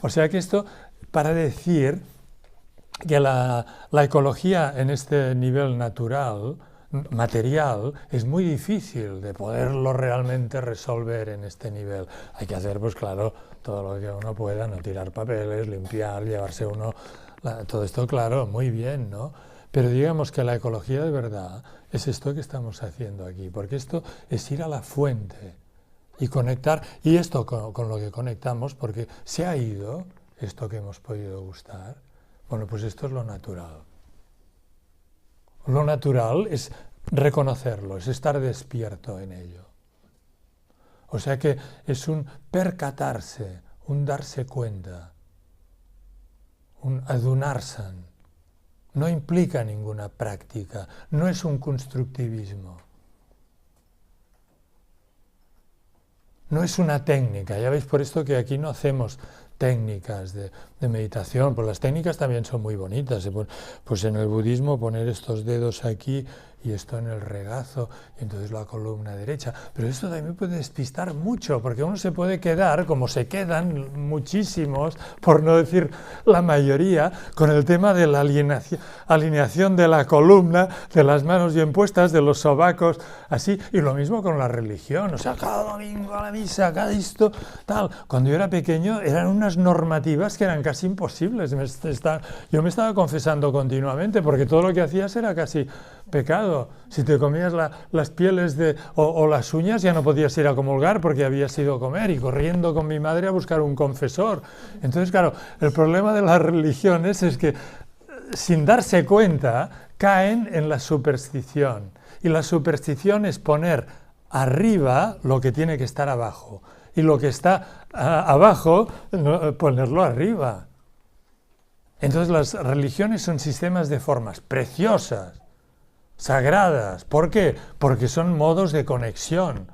O sea que esto para decir que la ecología en este nivel natural, material, es muy difícil de poderlo realmente resolver en este nivel. Hay que hacer, pues claro, todo lo que uno pueda, no tirar papeles, limpiar, llevarse uno, todo esto, claro, muy bien, ¿no? Pero digamos que la ecología de verdad es esto que estamos haciendo aquí, porque esto es ir a la fuente y conectar, y esto con lo que conectamos, porque se ha ido esto que hemos podido gustar. Bueno, pues esto es lo natural. Lo natural es reconocerlo, es estar despierto en ello. O sea que es un percatarse, un darse cuenta, un adunarsan. No implica ninguna práctica, no es un constructivismo. No es una técnica, ya veis por esto que aquí no hacemos técnicas de meditación, pues las técnicas también son muy bonitas, pues en el budismo poner estos dedos aquí y esto en el regazo, y entonces la columna derecha, pero esto también puede despistar mucho, porque uno se puede quedar, como se quedan muchísimos, por no decir la mayoría, con el tema de la alineación de la columna, de las manos bien puestas, de los sobacos, así, y lo mismo con la religión, o sea, cada domingo a la misa, cada esto, tal. Cuando yo era pequeño eran unas normativas que eran casi imposibles, yo me estaba confesando continuamente, porque todo lo que hacías era casi pecado. Si te comías las pieles o las uñas ya no podías ir a comulgar porque habías ido a comer y corriendo con mi madre a buscar un confesor. Entonces, claro, el problema de las religiones es que sin darse cuenta caen en la superstición. Y la superstición es poner arriba lo que tiene que estar abajo y lo que está abajo ponerlo arriba. Entonces las religiones son sistemas de formas preciosas, sagradas. ¿Por qué? Porque son modos de conexión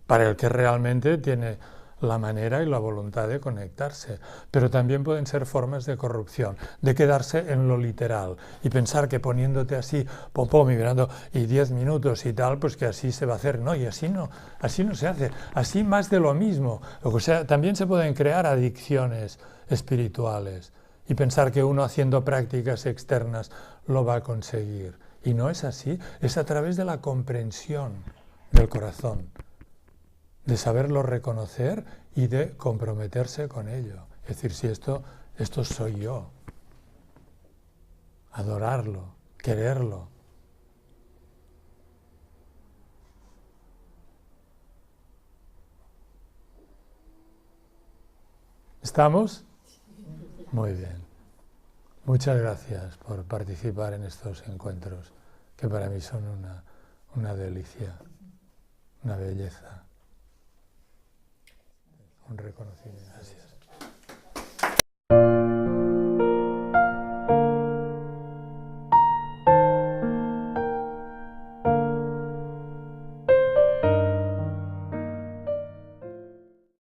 para el que realmente tiene la manera y la voluntad de conectarse. Pero también pueden ser formas de corrupción, de quedarse en lo literal y pensar que poniéndote así, popó, y mirando, y 10 minutos y tal, pues que así se va a hacer. No, y así no se hace. Así más de lo mismo. O sea, también se pueden crear adicciones espirituales y pensar que uno haciendo prácticas externas lo va a conseguir. Y no es así, es a través de la comprensión del corazón, de saberlo reconocer y de comprometerse con ello. Es decir, si esto soy yo, adorarlo, quererlo. ¿Estamos? Muy bien. Muchas gracias por participar en estos encuentros, que para mí son una delicia, una belleza, un reconocimiento. Gracias.